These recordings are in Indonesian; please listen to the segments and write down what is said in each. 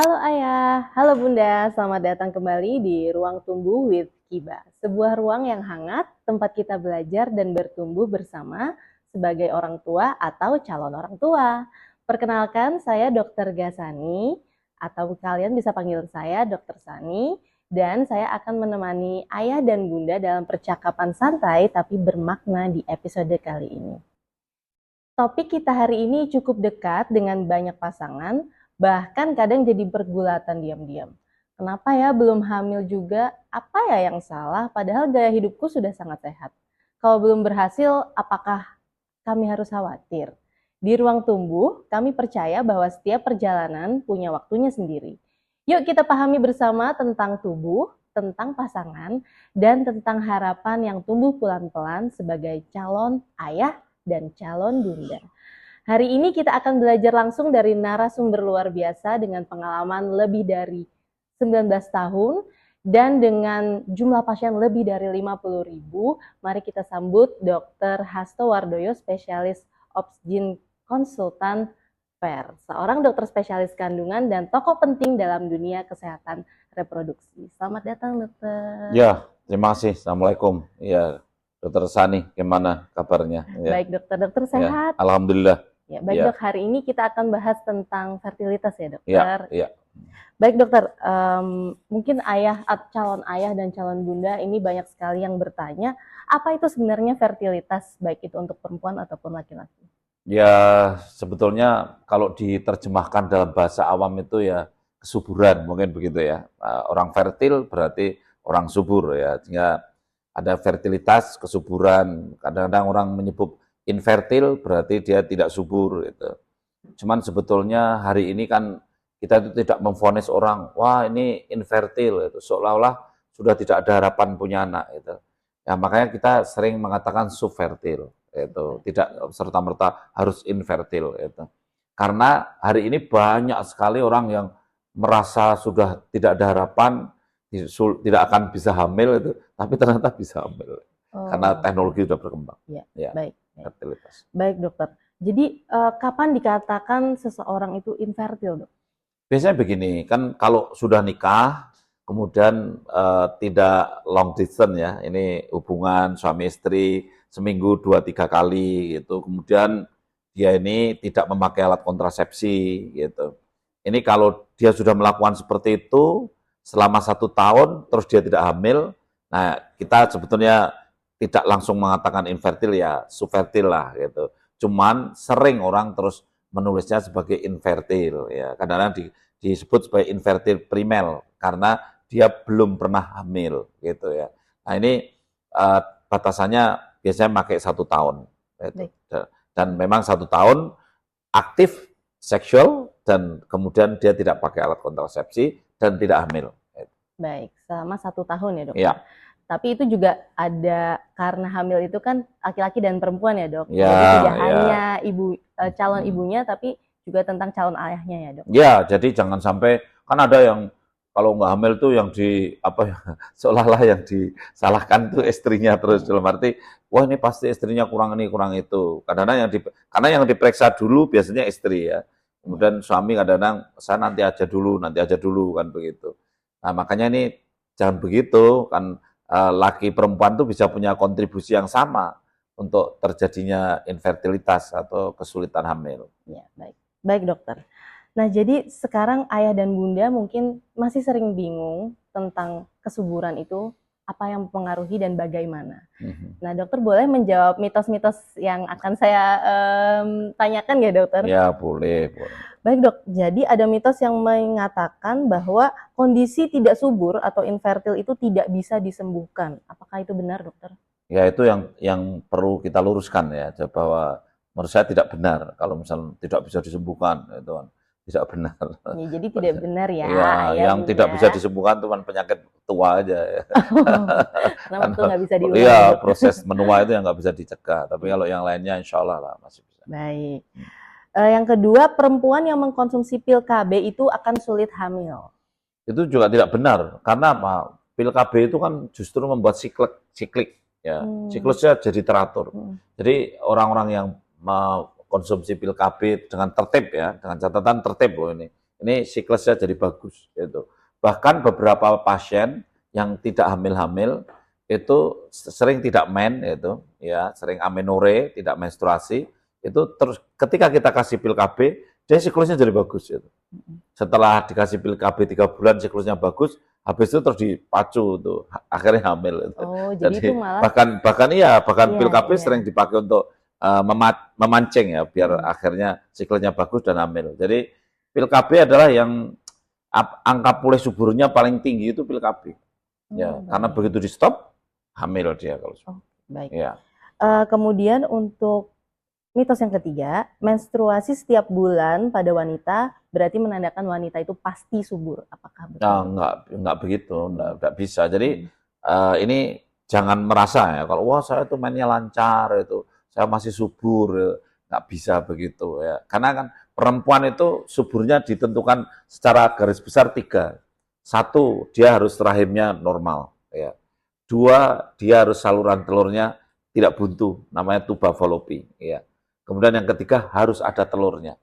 Halo Ayah, halo Bunda, selamat datang kembali di Ruang Tumbuh with Kiba. Sebuah ruang yang hangat, tempat kita belajar dan bertumbuh bersama sebagai orang tua atau calon orang tua. Perkenalkan, saya Dr. Gasani, atau kalian bisa panggil saya Dr. Sani, dan saya akan menemani Ayah dan Bunda dalam percakapan santai tapi bermakna di episode kali ini. Topik kita hari ini cukup dekat dengan banyak pasangan, bahkan kadang jadi pergulatan diam-diam. Kenapa ya belum hamil juga? Apa ya yang salah? Padahal gaya hidupku sudah sangat sehat. Kalau belum berhasil, apakah kami harus khawatir? Di Ruang Tumbuh, kami percaya bahwa setiap perjalanan punya waktunya sendiri. Yuk kita pahami bersama tentang tubuh, tentang pasangan, dan tentang harapan yang tumbuh pelan-pelan sebagai calon ayah dan calon bunda. Hari ini kita akan belajar langsung dari narasumber luar biasa dengan pengalaman lebih dari 19 tahun dan dengan jumlah pasien lebih dari 50.000. Mari kita sambut Dr. Hasto Wardoyo, spesialis Obsgyn konsultan PER, seorang dokter spesialis kandungan dan tokoh penting dalam dunia kesehatan reproduksi. Selamat datang, dokter. Ya, terima kasih. Assalamualaikum. Ya, Dokter Sani, gimana kabarnya? Ya. Baik, dokter sehat? Ya, alhamdulillah. Ya, baik dok, hari ini kita akan bahas tentang fertilitas ya dokter. Ya. Baik dokter, mungkin calon ayah dan calon bunda ini banyak sekali yang bertanya, apa itu sebenarnya fertilitas, baik itu untuk perempuan ataupun laki-laki? Ya, sebetulnya kalau diterjemahkan dalam bahasa awam itu ya kesuburan, mungkin begitu ya. Orang fertil berarti orang subur ya. Sehingga ada fertilitas, kesuburan. Kadang-kadang orang menyebut infertil berarti dia tidak subur gitu. Cuman sebetulnya hari ini kan kita itu tidak memvonis orang, wah ini infertil, itu seolah-olah sudah tidak ada harapan punya anak itu. Ya makanya kita sering mengatakan subfertil, itu tidak serta-merta harus infertil itu. Karena hari ini banyak sekali orang yang merasa sudah tidak ada harapan, tidak akan bisa hamil itu, tapi ternyata bisa hamil. Karena teknologi sudah berkembang. Ya, baik. Fertilitas. Baik dokter. Jadi kapan dikatakan seseorang itu infertil, dok? Biasanya begini, kan kalau sudah nikah, kemudian tidak long distance ya, ini hubungan suami istri seminggu 2-3 kali gitu, kemudian dia ini tidak memakai alat kontrasepsi gitu. Ini kalau dia sudah melakukan seperti itu selama 1 tahun, terus dia tidak hamil, nah kita sebetulnya tidak langsung mengatakan infertil ya, subfertil lah gitu. Cuman sering orang terus menulisnya sebagai infertil ya. Kadang-kadang disebut sebagai infertil primer karena dia belum pernah hamil gitu ya. Nah ini batasannya biasanya pakai 1 tahun gitu. Dan memang 1 tahun aktif seksual dan kemudian dia tidak pakai alat kontrasepsi dan tidak hamil. Baik, selama 1 tahun ya dok. Ya. Tapi itu juga ada, karena hamil itu kan laki-laki dan perempuan ya dok. Ya, jadi tidak hanya calon ibunya, tapi juga tentang calon ayahnya ya dok. Ya, jadi jangan sampai, kan ada yang kalau nggak hamil tuh yang seolah-olah yang disalahkan tuh istrinya terus, dalam arti, wah ini pasti istrinya kurang ini kurang itu. Kadang-kadang karena yang diperiksa dulu biasanya istri ya. Kemudian suami kadang-kadang saya nanti aja dulu kan begitu. Nah makanya ini jangan begitu kan. Laki perempuan tuh bisa punya kontribusi yang sama untuk terjadinya infertilitas atau kesulitan hamil. Ya, baik dokter. Nah jadi sekarang ayah dan bunda mungkin masih sering bingung tentang kesuburan itu, apa yang mempengaruhi dan bagaimana. Nah dokter boleh menjawab mitos-mitos yang akan saya tanyakan ya dokter? Ya boleh. Baik dok, jadi ada mitos yang mengatakan bahwa kondisi tidak subur atau infertil itu tidak bisa disembuhkan. Apakah itu benar dokter? Ya itu yang perlu kita luruskan ya, bahwa menurut saya tidak benar kalau misalnya tidak bisa disembuhkan, itu kan tidak benar. Ya, jadi tidak benar ya. Ya, yang tidak bisa disembuhkan cuma penyakit tua aja ya. Karena itu nggak bisa diubah. Iya, proses menua itu yang nggak bisa dicegah. Tapi kalau yang lainnya insya Allah lah masih bisa. Baik. Yang kedua, perempuan yang mengkonsumsi pil KB itu akan sulit hamil. Itu juga tidak benar. Karena apa? Pil KB itu kan justru membuat siklik ya. Siklusnya jadi teratur. Jadi orang-orang yang mengkonsumsi pil KB dengan tertib ya, dengan catatan tertib loh ini. ini siklusnya jadi bagus gitu. Bahkan beberapa pasien yang tidak hamil-hamil itu sering tidak men itu ya, sering amenore, tidak menstruasi, itu terus ketika kita kasih pil KB, dia siklusnya jadi bagus gitu. Setelah dikasih pil KB 3 bulan siklusnya bagus, habis itu terus dipacu tuh akhirnya hamil itu. Oh, jadi itu malah bahkan iya, pil KB iya. sering dipakai untuk memancing ya biar akhirnya siklusnya bagus dan hamil. Jadi pil KB adalah yang angka pulih suburnya paling tinggi itu pil KB. Ya, karena begitu di stop hamil dia kalau. Baik. Ya. Kemudian untuk mitos yang ketiga, menstruasi setiap bulan pada wanita berarti menandakan wanita itu pasti subur. Apakah betul? Nah, enggak begitu, enggak bisa. Jadi ini jangan merasa ya kalau wah saya itu mainnya lancar itu, saya masih subur, enggak bisa begitu ya. Karena kan perempuan itu suburnya ditentukan secara garis besar 3. 1, dia harus rahimnya normal ya. 2, dia harus saluran telurnya tidak buntu, namanya tuba fallopi ya. Kemudian yang ketiga harus ada telurnya.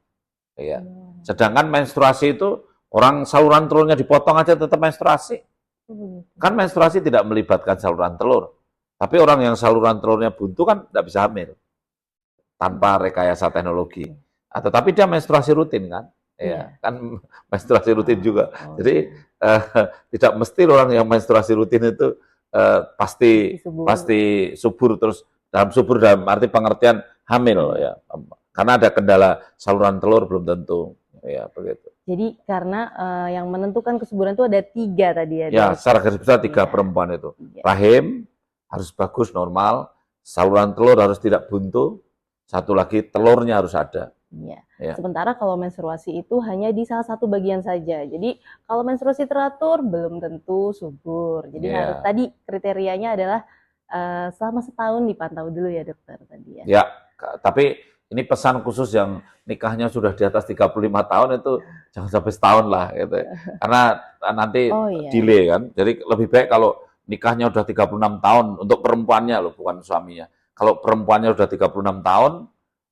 Ya. Sedangkan menstruasi itu orang saluran telurnya dipotong aja tetap menstruasi. Kan menstruasi tidak melibatkan saluran telur. Tapi orang yang saluran telurnya buntu kan tidak bisa hamil tanpa rekayasa teknologi. Tetapi dia menstruasi rutin kan? Ya, kan menstruasi rutin juga. Jadi tidak mesti orang yang menstruasi rutin itu pasti subur terus dalam arti pengertian hamil ya. Karena ada kendala saluran telur belum tentu ya begitu. Jadi karena yang menentukan kesuburan itu ada 3 tadi ya. Ya, secara garis besar 3 perempuan itu. Rahim harus bagus normal, saluran telur harus tidak buntu, satu lagi telurnya harus ada. Ya. Sementara kalau menstruasi itu hanya di salah satu bagian saja. Jadi kalau menstruasi teratur belum tentu subur. Jadi harus tadi kriterianya adalah selama setahun dipantau dulu ya dokter tadi ya. Ya, tapi ini pesan khusus yang nikahnya sudah di atas 35 tahun itu jangan sampai setahun lah gitu. Karena nanti delay kan. Jadi lebih baik kalau nikahnya udah 36 tahun untuk perempuannya loh, bukan suaminya. Kalau perempuannya udah 36 tahun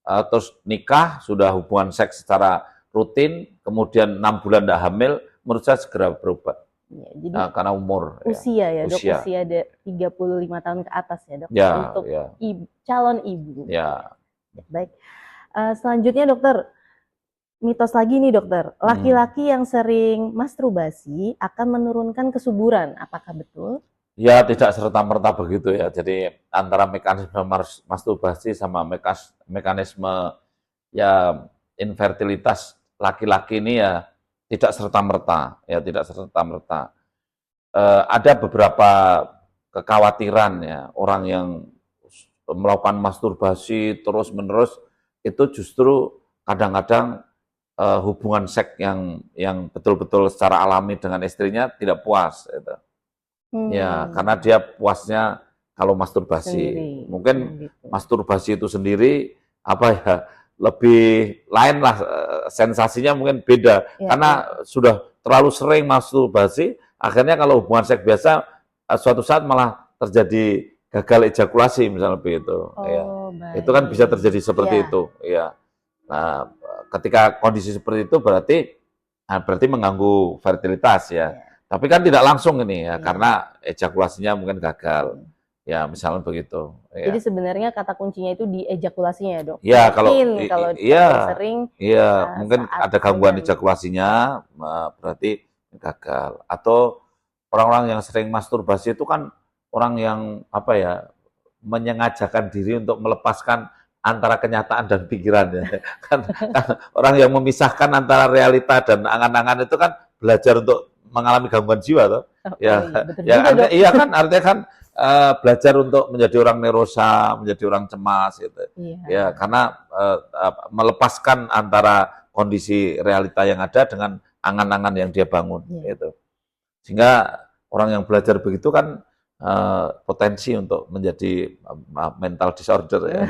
terus nikah, sudah hubungan seks secara rutin, kemudian 6 bulan tidak hamil, menurut saya segera berobat. Ya, jadi karena umur. Usia ya dok, usia ada 35 tahun ke atas ya dok, untuk calon ibu. Ya. Baik, selanjutnya dokter, mitos lagi nih dokter, laki-laki yang sering masturbasi akan menurunkan kesuburan, apakah betul? Ya, tidak serta-merta begitu ya. Jadi antara mekanisme masturbasi sama mekanisme ya infertilitas laki-laki ini ya tidak serta-merta, ya tidak serta-merta. Ada beberapa kekhawatiran ya, orang yang melakukan masturbasi terus-menerus itu justru kadang-kadang hubungan seks yang betul-betul secara alami dengan istrinya tidak puas gitu. Ya, karena dia puasnya kalau masturbasi. Sendiri. Mungkin masturbasi itu sendiri apa ya lebih lain lah sensasinya mungkin beda karena sudah terlalu sering masturbasi, akhirnya kalau hubungan seks biasa suatu saat malah terjadi gagal ejakulasi misalnya begitu. Itu kan bisa terjadi seperti itu. Ya. Nah, ketika kondisi seperti itu berarti mengganggu fertilitas ya. Tapi kan tidak langsung ini ya, karena ejakulasinya mungkin gagal. Ya, misalnya begitu. Ya. Jadi sebenarnya kata kuncinya itu di ejakulasinya ya, dok? Ya, kalau sering. Iya, mungkin ada gangguan ejakulasinya, berarti gagal. Atau orang-orang yang sering masturbasi itu kan orang yang apa ya, menyengajakan diri untuk melepaskan antara kenyataan dan pikiran ya. kan orang yang memisahkan antara realita dan angan-angan itu kan belajar untuk mengalami gangguan jiwa toh. Iya kan artinya kan belajar untuk menjadi orang neurosa, menjadi orang cemas gitu. Ya, karena melepaskan antara kondisi realita yang ada dengan angan-angan yang dia bangun gitu. Sehingga orang yang belajar begitu kan potensi untuk menjadi mental disorder ya.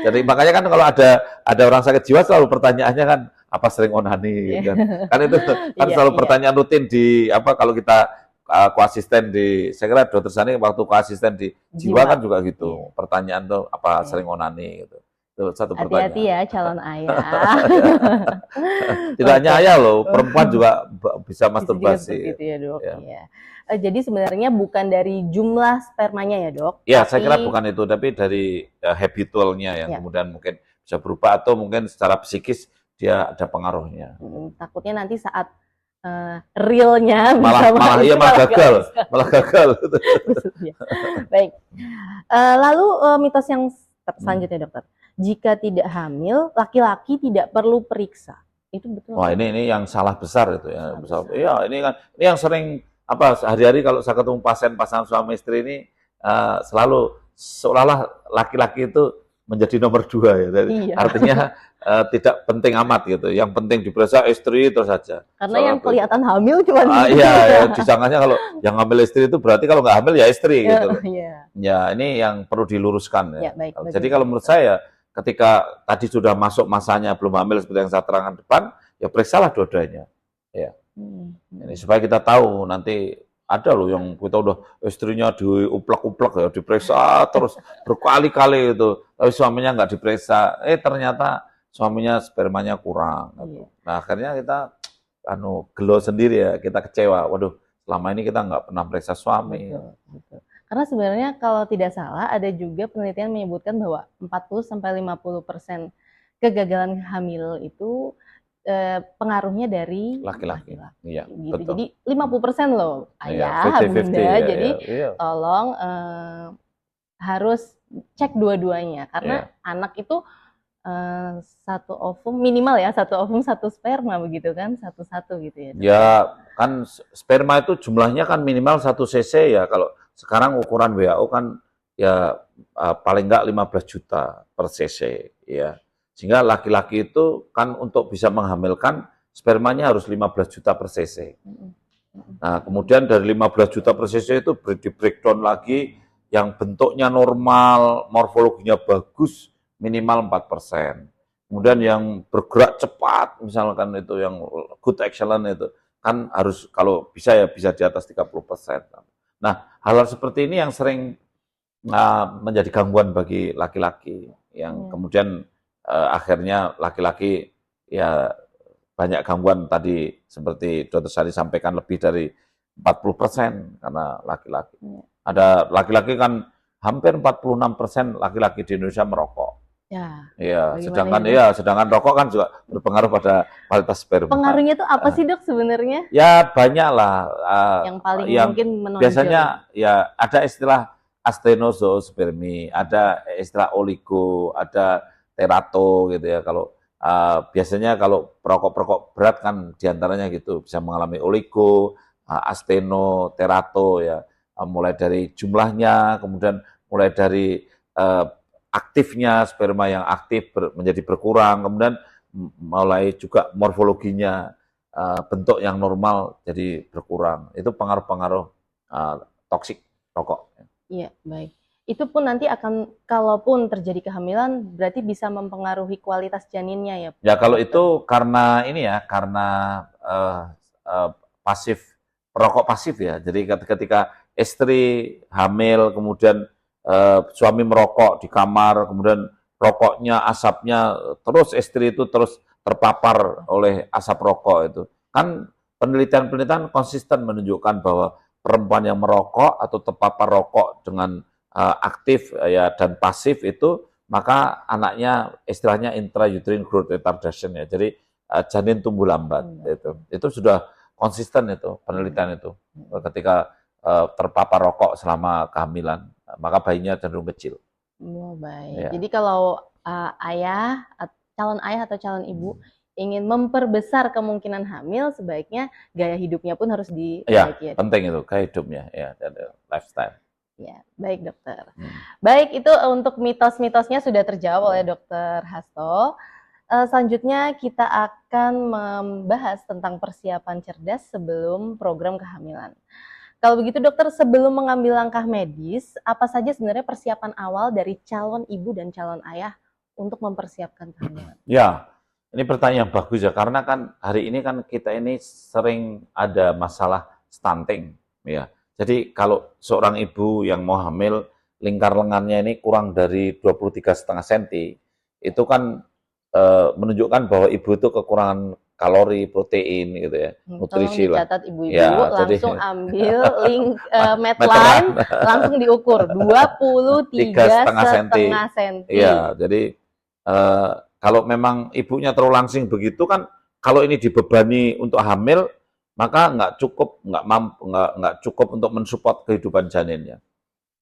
Jadi makanya kan kalau ada orang sakit jiwa selalu pertanyaannya kan apa sering onani gitu kan. Kan itu kan selalu pertanyaan rutin di kalau kita koasisten di, saya kira dokter Sani waktu koasisten di jiwa kan juga gitu. Pertanyaan tuh apa sering onani gitu. Tuh, satu Hati-hati pertanyaan. ya calon ayah. Tidak hanya Oke. ayah loh, perempuan juga bisa Bisa juga masturbasi. seperti itu ya dok. Ya. Ya. Jadi sebenarnya bukan dari jumlah spermanya ya dok, Ya, saya kira tapi bukan itu, tapi dari habitualnya yang ya, kemudian mungkin bisa berubah atau mungkin secara psikis dia ada pengaruhnya. takutnya nanti saat realnya Malah bersama iya itu malah nggak gagal, bisa. malah gagal. Ya. Baik. Lalu mitos yang selanjutnya dokter, jika tidak hamil, laki-laki tidak perlu periksa. Itu betul? Wah, ini yang salah besar itu ya. Salah besar. Iya, ini kan ini yang sering apa sehari-hari kalau saya ketemu pasien pasangan suami istri ini selalu seolah-olah laki-laki itu menjadi nomor dua ya. Jadi, Iya. artinya tidak penting amat gitu. Yang penting diperiksa istri terus saja. Karena yang kelihatan hamil cuma iya, ya, disangkanya kalau yang hamil istri itu berarti kalau nggak hamil ya istri gitu. Iya. Ya, ini yang perlu diluruskan ya. Ya, baik, Jadi kalau menurut saya ketika tadi sudah masuk masanya belum hamil seperti yang saya terangkan depan, ya periksalah dua-duanya. Ya. Ini supaya kita tahu nanti ada loh yang kita udah istrinya diuplek-uplek ya, diperiksa terus berkali-kali itu, tapi suaminya nggak diperiksa, ternyata suaminya spermanya kurang. Gitu. Nah akhirnya kita gelo sendiri ya, kita kecewa. Waduh, selama ini kita nggak pernah periksa suami. Betul. Karena sebenarnya kalau tidak salah ada juga penelitian menyebutkan bahwa 40-50% kegagalan hamil itu pengaruhnya dari laki-laki. Iya, gitu. betul. Jadi 50% loh ayah, 50-50, bunda. ya, jadi ya. tolong harus cek dua-duanya karena anak itu satu ovum minimal ya, satu ovum satu sperma begitu kan, satu-satu gitu ya. Ya kan sperma itu jumlahnya kan minimal 1 cc ya. Kalau sekarang ukuran WHO kan ya paling enggak 15 juta per cc ya. Sehingga laki-laki itu kan untuk bisa menghamilkan spermanya harus 15 juta per cc. Nah, kemudian dari 15 juta per cc itu di breakdown lagi yang bentuknya normal, morfologinya bagus, minimal 4%. Kemudian yang bergerak cepat, misalkan itu yang good excellent itu, kan harus kalau bisa ya bisa di atas 30%. Nah, hal-hal seperti ini yang sering menjadi gangguan bagi laki-laki, yang kemudian akhirnya laki-laki ya banyak gangguan tadi seperti Dr. Sari sampaikan lebih dari 40% karena laki-laki. Ada laki-laki kan hampir 46% laki-laki di Indonesia merokok. Ya, sedangkan rokok kan juga berpengaruh pada kualitas sperma. Pengaruhnya itu apa sih dok sebenarnya? Ya banyak lah. Yang paling mungkin menonjol. Biasanya ya ada istilah astenozoospermi, ada istilah oligo, ada terato gitu ya. Kalau biasanya kalau perokok-perokok berat kan diantaranya gitu bisa mengalami oligo, asteno, terato ya. Mulai dari jumlahnya, kemudian mulai dari aktifnya sperma yang aktif menjadi berkurang, kemudian mulai juga morfologinya bentuk yang normal jadi berkurang. Itu pengaruh-pengaruh toksik rokok. Iya, baik. Itu pun nanti akan, kalaupun terjadi kehamilan, berarti bisa mempengaruhi kualitas janinnya ya? Ya kalau itu karena ini ya, karena pasif, perokok pasif ya. Jadi ketika istri hamil, kemudian suami merokok di kamar, kemudian rokoknya, asapnya, terus istri itu terus terpapar oleh asap rokok itu. Kan penelitian-penelitian konsisten menunjukkan bahwa perempuan yang merokok atau terpapar rokok dengan aktif ya dan pasif itu, maka anaknya istilahnya intrauterine growth retardation ya. Jadi janin tumbuh lambat itu sudah konsisten itu penelitian itu ketika terpapar rokok selama kehamilan, maka bayinya cenderung kecil. Oh, baik. Ya. Jadi kalau calon ayah atau calon ibu ingin memperbesar kemungkinan hamil, sebaiknya gaya hidupnya pun harus diperbaiki. Ya, penting itu gaya hidupnya, ya, lifestyle. Ya, baik dokter. Baik, itu untuk mitos-mitosnya sudah terjawab oleh Dokter Hasto. Selanjutnya kita akan membahas tentang persiapan cerdas sebelum program kehamilan. Kalau begitu dokter, sebelum mengambil langkah medis, apa saja sebenarnya persiapan awal dari calon ibu dan calon ayah untuk mempersiapkan kehamilan? Ya, ini pertanyaan yang bagus ya, karena kan hari ini kan kita ini sering ada masalah stunting, ya. Jadi kalau seorang ibu yang mau hamil, lingkar lengannya ini kurang dari 23,5 cm, itu kan menunjukkan bahwa ibu itu kekurangan kalori, protein gitu ya, Tolong nutrisi lah. dicatat ibu-ibu, Ya, jadi langsung ambil link meteran Medline, langsung diukur 3,5 senti. 23,5 senti. Iya, jadi kalau memang ibunya terlalu langsing begitu kan, kalau ini dibebani untuk hamil, maka nggak cukup untuk mensupport kehidupan janinnya.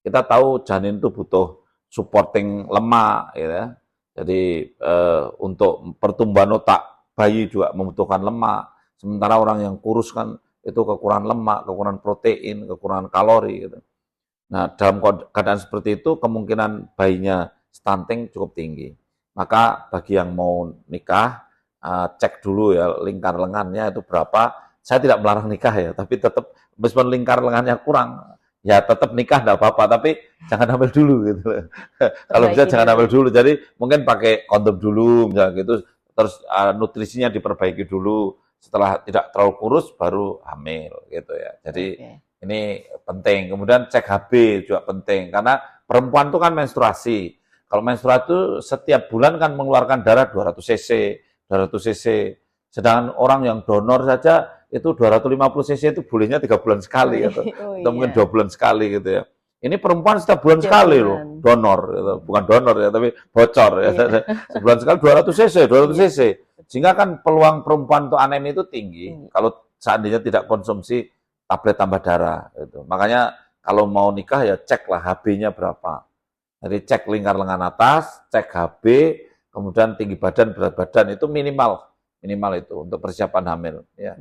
Kita tahu janin itu butuh supporting lemak, ya. Jadi untuk pertumbuhan otak bayi juga membutuhkan lemak. Sementara orang yang kurus kan itu kekurangan lemak, kekurangan protein, kekurangan kalori. Gitu. Nah, dalam keadaan seperti itu kemungkinan bayinya stunting cukup tinggi. Maka bagi yang mau nikah, cek dulu ya lingkar lengannya itu berapa. Saya tidak melarang nikah ya, tapi tetap meskipun lingkar lengannya kurang, ya tetap nikah enggak apa-apa, tapi jangan hamil dulu gitu. Kalau bisa jangan hamil dulu. Jadi mungkin pakai kondom dulu misalnya gitu, terus nutrisinya diperbaiki dulu. Setelah tidak terlalu kurus baru hamil gitu ya. Jadi ini penting. Kemudian cek HB juga penting karena perempuan itu kan menstruasi. Kalau menstruasi itu setiap bulan kan mengeluarkan darah 200 cc, 200 cc. Sedangkan orang yang donor saja itu 250 cc itu bolehnya 3 bulan sekali gitu. Atau mungkin 2 bulan sekali gitu ya. Ini perempuan setiap bulan sekali loh donor gitu. Bukan donor ya, tapi bocor ya. Sebulan sekali 200 cc, 200 cc. Sehingga kan peluang perempuan untuk anemia itu tinggi kalau seandainya tidak konsumsi tablet tambah darah. Gitu. Makanya kalau mau nikah ya ceklah HB-nya berapa. Jadi cek lingkar lengan atas, cek HB, kemudian tinggi badan, berat badan itu minimal itu untuk persiapan hamil ya.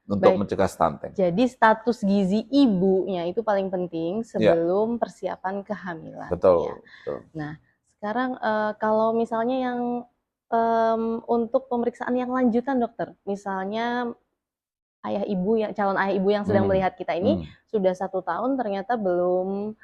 Untuk mencegah stunting. Jadi status gizi ibunya itu paling penting sebelum persiapan kehamilan. Betul, ya. Betul. Nah, sekarang kalau misalnya yang untuk pemeriksaan yang lanjutan dokter, misalnya calon ayah ibu yang sedang melihat kita ini sudah 1 tahun ternyata belum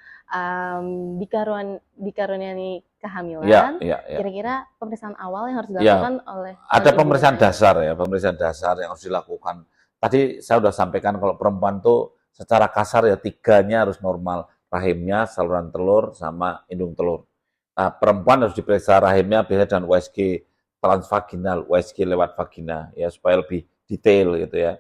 dikaruniai kehamilan. Kira-kira pemeriksaan awal yang harus dilakukan oleh ada pemeriksaan dasar ya, pemeriksaan dasar yang harus dilakukan. Tadi saya sudah sampaikan kalau perempuan tuh secara kasar ya 3-nya harus normal, rahimnya, saluran telur, sama indung telur. Nah, perempuan harus diperiksa rahimnya biasanya dengan USG transvaginal, USG lewat vagina ya supaya lebih detail gitu ya.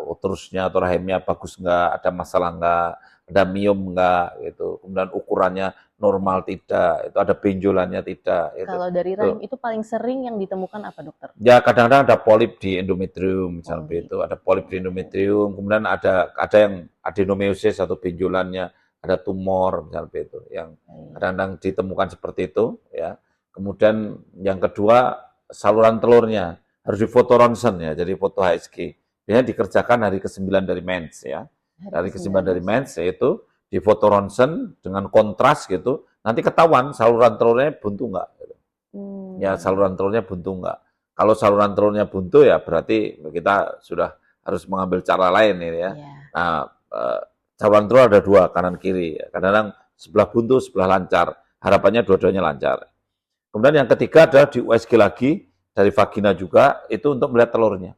Uterusnya atau rahimnya bagus enggak, ada masalah enggak, ada miom enggak gitu. Kemudian ukurannya normal tidak, itu ada benjolannya tidak gitu. Kalau dari rahim itu paling sering yang ditemukan apa dokter? Ya kadang-kadang ada polip di endometrium misalnya itu, ada polip di endometrium, kemudian ada yang adenomyosis atau benjolannya, ada tumor misalnya itu yang kadang-kadang ditemukan seperti itu ya. Kemudian yang kedua saluran telurnya harus difoto ronsen ya, jadi foto HSG. Biasanya dikerjakan hari ke-9 dari mens ya. Hari ke-9 dari mens yaitu di foto ronsen dengan kontras gitu. Nanti ketahuan saluran telurnya buntu enggak gitu. Ya saluran telurnya buntu enggak. Kalau saluran telurnya buntu ya berarti kita sudah harus mengambil cara lain ini ya. Nah, saluran telur ada 2 kanan kiri. Kadang-kadang sebelah buntu, sebelah lancar. Harapannya dua-duanya lancar. Kemudian yang ketiga adalah di USG lagi dari vagina juga itu untuk melihat telurnya.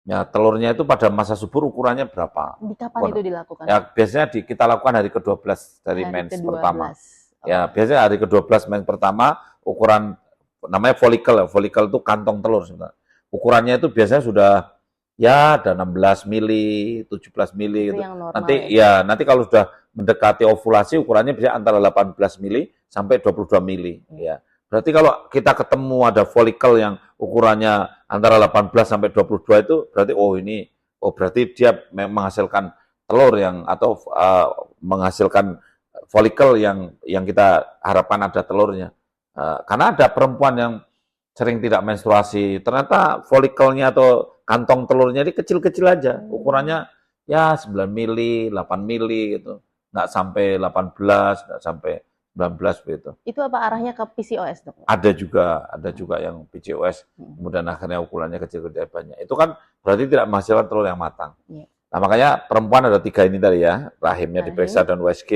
Ya, telurnya itu pada masa subur ukurannya berapa? Di kapan itu dilakukan? Ya, biasanya kita lakukan hari ke-12 dari mens pertama. Ya, biasanya hari ke-12 mens pertama ukuran namanya folikel ya. Folikel itu kantong telur sebenarnya. Ukurannya itu biasanya sudah ya ada 16 mili, 17 mili gitu. Nanti kalau sudah mendekati ovulasi ukurannya bisa antara 18 mili sampai 22 mili ya. Berarti kalau kita ketemu ada folikel yang ukurannya antara 18 sampai 22 itu berarti berarti dia menghasilkan telur atau menghasilkan folikel yang kita harapkan ada telurnya. Karena ada perempuan yang sering tidak menstruasi, ternyata folikelnya atau kantong telurnya ini kecil-kecil aja, ukurannya ya 9 mili, 8 mili gitu. Nggak sampai 18, nggak sampai 19 begitu. Itu apa arahnya ke PCOS, dok? Ada juga yang PCOS, kemudian akhirnya ukurannya kecil-kecil banyak. Itu kan berarti tidak menghasilkan telur yang matang. Nah makanya perempuan ada 3 ini tadi ya, rahimnya diperiksa dan USG,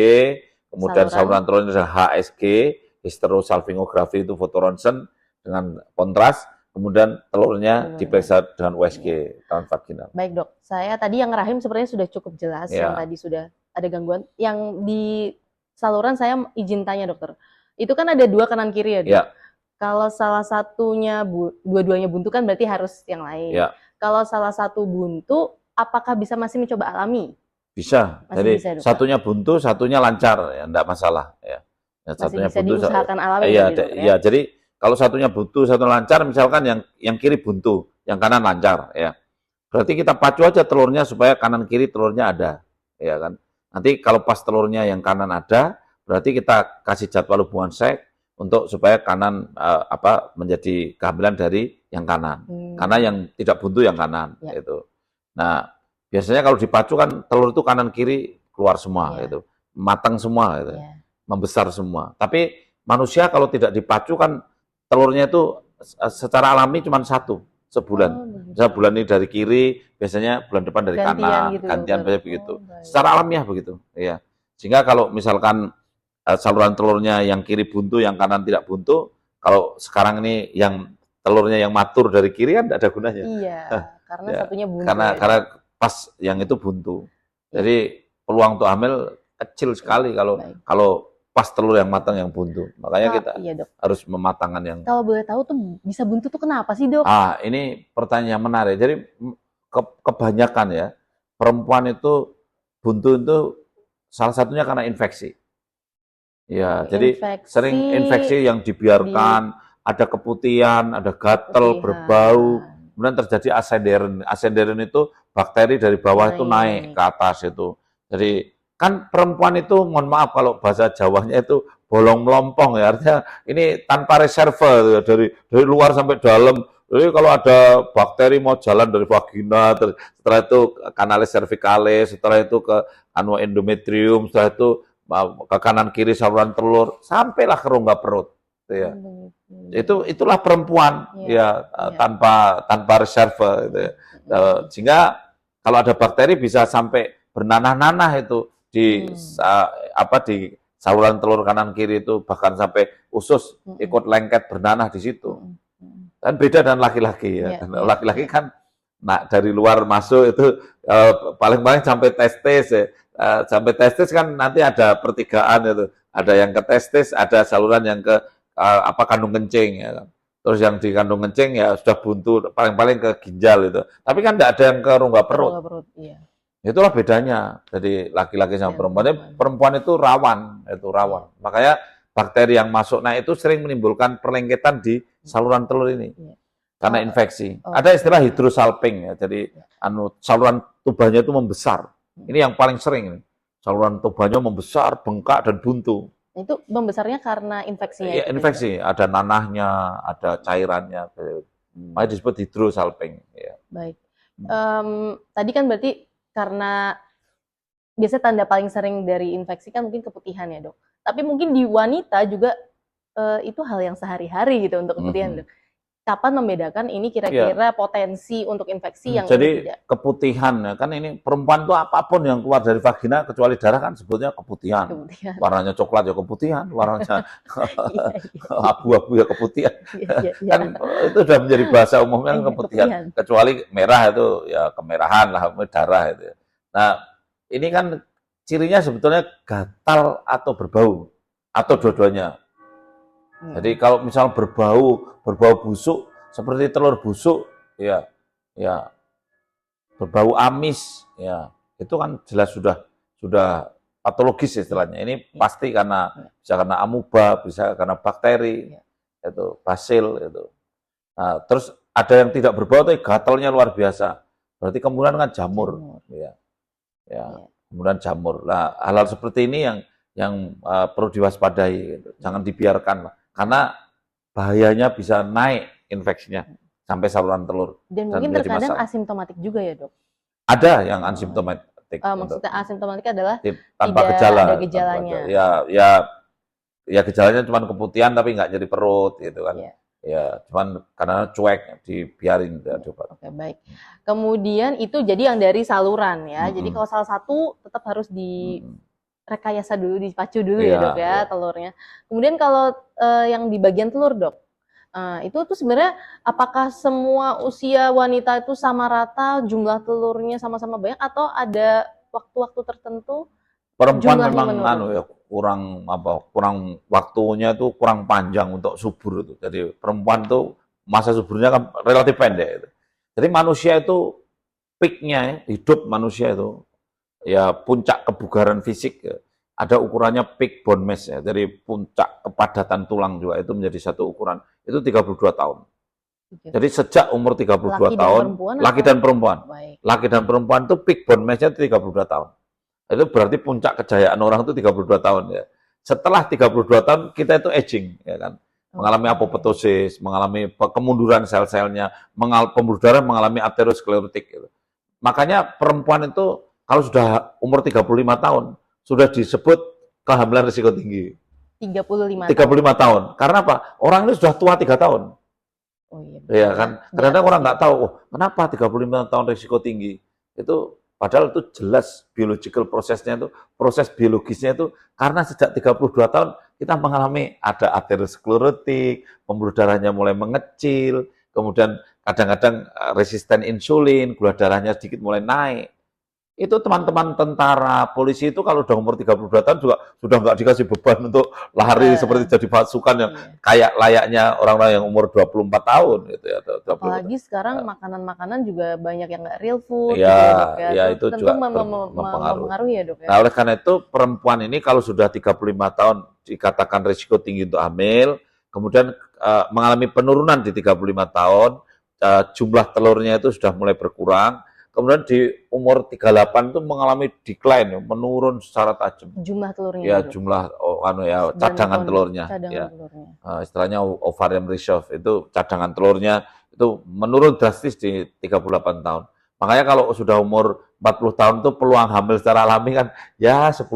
kemudian saluran telurnya adalah HSG, hysterosalpingografi itu foto ronsen dengan kontras, kemudian telurnya diperiksa dengan USG transvaginal. Baik dok, saya tadi yang rahim sebenarnya sudah cukup jelas, yang tadi sudah ada gangguan, yang di saluran saya izin tanya dokter, itu kan ada 2 kanan kiri ya dok? Kalau salah satunya dua-duanya buntu kan berarti harus yang lain. Ya, Kalau salah satu buntu, apakah bisa masih mencoba alami? bisa. Masih Jadi bisa dok, Kak? satunya buntu, satunya lancar, ya enggak masalah. Ya. Ya, Masih satunya bisa buntu, diusahakan alami iya, berarti dok ya? iya. Jadi kalau satunya buntu, satu lancar, misalkan yang kiri buntu, yang kanan lancar, ya. Berarti kita pacu aja telurnya supaya kanan kiri telurnya ada, ya kan? Nanti kalau pas telurnya yang kanan ada, berarti kita kasih jadwal hubungan seks untuk supaya kanan menjadi kehamilan dari yang kanan. Karena yang tidak buntu yang kanan, Ya. itu. Nah, biasanya kalau dipacu kan telur itu kanan kiri keluar semua, Ya. gitu, matang semua, gitu, Ya. membesar semua. Tapi manusia kalau tidak dipacu kan telurnya itu secara alami cuma satu sebulan. Misalnya bulan ini dari kiri, biasanya bulan depan dari Gantian kanan, gitu, gantian dokter. begitu. Baik. Secara alamiah begitu, ya. Sehingga kalau misalkan saluran telurnya yang kiri buntu, yang kanan tidak buntu, kalau sekarang ini yang telurnya yang matur dari kiri kan tidak ada gunanya. Iya, karena Ya, satunya buntu. karena pas yang itu buntu. Jadi peluang untuk hamil kecil sekali kalau pas telur yang matang yang buntu. Makanya kita harus mematangkan yang. Kalau boleh tahu tuh bisa buntu tuh kenapa sih dok? Ini pertanyaan yang menarik. Jadi kebanyakan ya perempuan itu buntu itu salah satunya karena infeksi. Ya, jadi sering infeksi yang dibiarkan, ada keputihan, ada gatel, berbau, kemudian terjadi ascenderen. Ascenderen itu bakteri dari bawah itu naik ke atas itu. Jadi kan perempuan itu, mohon maaf kalau bahasa Jawanya itu bolong melompong ya, artinya ini tanpa reserve ya, dari luar sampai dalam. Jadi kalau ada bakteri mau jalan dari vagina, setelah itu kanalis cervicalis, setelah itu ke endometrium, setelah itu ke kanan kiri saluran telur, sampailah ke rongga perut. Ya. Itulah perempuan ya, tanpa reserve gitu ya. Sehingga kalau ada bakteri bisa sampai bernanah-nanah itu di saluran telur kanan kiri itu, bahkan sampai usus ikut lengket bernanah di situ. Dan beda dengan laki-laki ya. Laki-laki kan dari luar masuk itu paling-paling sampai testis ya. Sampai testis kan nanti ada pertigaan itu. Ada yang ke testis, ada saluran yang ke kandung kencing ya. Terus yang di kandung kencing ya sudah buntu, paling-paling ke ginjal itu. Tapi kan tidak ada yang ke rongga perut. Iya. Itulah bedanya. Jadi laki-laki sama perempuan. Perempuan itu rawan, Makanya bakteri yang masuk, itu sering menimbulkan perlengketan di saluran telur ini. Karena infeksi. Ada istilah hidrosalping ya. Jadi saluran tubannya itu membesar. Ini yang paling sering ini. Saluran tubannya membesar, bengkak dan buntu. Itu membesarnya karena infeksinya. Ya, infeksi, ada nanahnya, ada cairannya. Makanya disebut hidrosalping. Ya. Baik. Tadi kan berarti karena biasanya tanda paling sering dari infeksi kan mungkin keputihan ya dok. Tapi mungkin di wanita juga itu hal yang sehari-hari gitu untuk keputihan dok. Kapan membedakan ini kira-kira potensi untuk infeksi yang jadi tidak? Keputihan kan ini perempuan tuh apapun yang keluar dari vagina kecuali darah kan sebutnya keputihan. Warnanya coklat ya keputihan, warnanya abu-abu ya keputihan. Kan itu sudah menjadi bahasa umumnya keputihan. Kecuali merah itu ya kemerahan lah, darah itu. Nah, ini kan cirinya sebetulnya gatal atau berbau atau dua-duanya. Jadi kalau misal berbau busuk seperti telur busuk ya berbau amis ya, itu kan jelas sudah patologis istilahnya. Ini pasti bisa karena amuba, bisa karena bakteri itu, basil itu. Nah, terus ada yang tidak berbau tapi gatalnya luar biasa. Berarti kemudian kan jamur. Kemudian jamur. Nah, hal-hal seperti ini yang perlu diwaspadai gitu. Jangan dibiarkan lah. Karena bahayanya bisa naik infeksinya sampai saluran telur. Dan mungkin terkadang asimptomatik juga ya dok? Ada yang asimptomatik. Maksudnya asimptomatik adalah tanpa tidak gejala. Ada gejalanya. Ya gejalanya cuma keputihan tapi nggak nyeri perut gitu kan. Ya cuman karena cuek dibiarin. Oke, baik. Kemudian itu jadi yang dari saluran ya. Jadi kalau salah satu tetap harus rekayasa dulu, dipacu dulu ya dok ya telurnya. Kemudian kalau yang di bagian telur dok, itu tuh sebenarnya apakah semua usia wanita itu sama rata, jumlah telurnya sama-sama banyak atau ada waktu-waktu tertentu? Perempuan memang kurang waktunya itu kurang panjang untuk subur itu. Jadi perempuan itu masa suburnya kan relatif pendek itu. Jadi manusia itu peaknya hidup manusia itu ya puncak kebugaran fisik ya, ada ukurannya peak bone mass ya. Jadi puncak kepadatan tulang juga itu menjadi satu ukuran. Itu 32 tahun. Jadi sejak umur 32 tahun, laki dan perempuan. Laki dan perempuan itu peak bone mass-nya 32 tahun. Itu berarti puncak kejayaan orang itu 32 tahun ya. Setelah 32 tahun kita itu aging ya kan. Mengalami apoptosis, mengalami kemunduran sel-selnya, pembuluh darah mengalami aterosklerotik gitu. Makanya perempuan itu kalau sudah umur 35 tahun sudah disebut kehamilan risiko tinggi. 35 tahun. Karena apa? Orang ini sudah tua 3 tahun. Oh iya. Iya kan? Kadang-kadang orang nggak tahu, oh, kenapa 35 tahun risiko tinggi? Itu padahal itu jelas biological prosesnya itu, proses biologisnya itu karena sejak 32 tahun kita mengalami ada aterosklerotik, pembuluh darahnya mulai mengecil, kemudian kadang-kadang resisten insulin, gula darahnya sedikit mulai naik. Itu teman-teman tentara, polisi itu kalau udah umur 32 tahun juga sudah nggak dikasih beban untuk lari seperti jadi pasukan yang kayak layaknya orang-orang yang umur 24 tahun gitu ya. Apalagi sekarang makanan-makanan juga banyak yang nggak real food ya, gitu, Dok, ya. Itu tentu juga mempengaruhi ya, Dok ya. Nah, oleh karena itu perempuan ini kalau sudah 35 tahun dikatakan risiko tinggi untuk hamil, kemudian mengalami penurunan di 35 tahun, jumlah telurnya itu sudah mulai berkurang. Kemudian di umur 38 itu mengalami decline, menurun secara tajam. Jumlah telurnya. Ya, jumlah cadangan telurnya. Istilahnya ovarian reserve itu cadangan telurnya itu menurun drastis di 38 tahun. Makanya kalau sudah umur 40 tahun itu peluang hamil secara alami kan ya 10%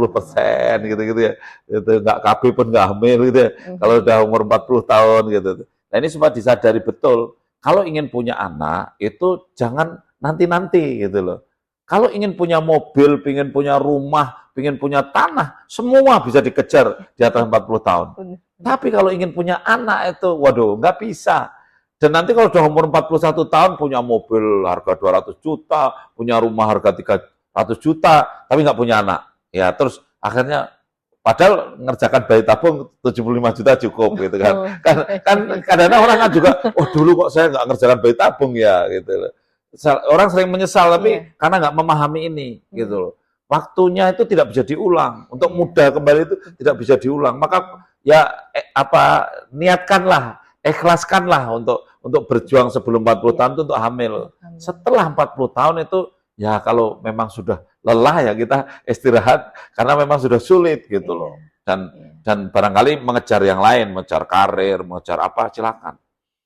gitu-gitu ya. Itu enggak KB pun enggak hamil gitu ya. Kalau sudah umur 40 tahun gitu. Nah, ini supaya disadari betul, kalau ingin punya anak itu jangan nanti-nanti gitu loh. Kalau ingin punya mobil, ingin punya rumah, ingin punya tanah, semua bisa dikejar di atas 40 tahun. Tapi kalau ingin punya anak itu, waduh, nggak bisa. Dan nanti kalau sudah umur 41 tahun, punya mobil harga 200 juta, punya rumah harga 300 juta, tapi nggak punya anak. Ya, terus akhirnya, padahal ngerjakan bayi tabung 75 juta cukup gitu kan. Kan kadang-kadang orang kan juga, oh dulu kok saya nggak ngerjakan bayi tabung ya gitu loh. Orang sering menyesal tapi karena nggak memahami ini gitu loh. Waktunya itu tidak bisa diulang. Untuk muda kembali itu tidak bisa diulang. Maka ya niatkanlah, ikhlaskanlah untuk berjuang sebelum 40 tahun itu untuk hamil. Setelah 40 tahun itu ya kalau memang sudah lelah ya kita istirahat karena memang sudah sulit gitu loh. Dan barangkali mengejar yang lain, mengejar karir, mengejar apa silakan.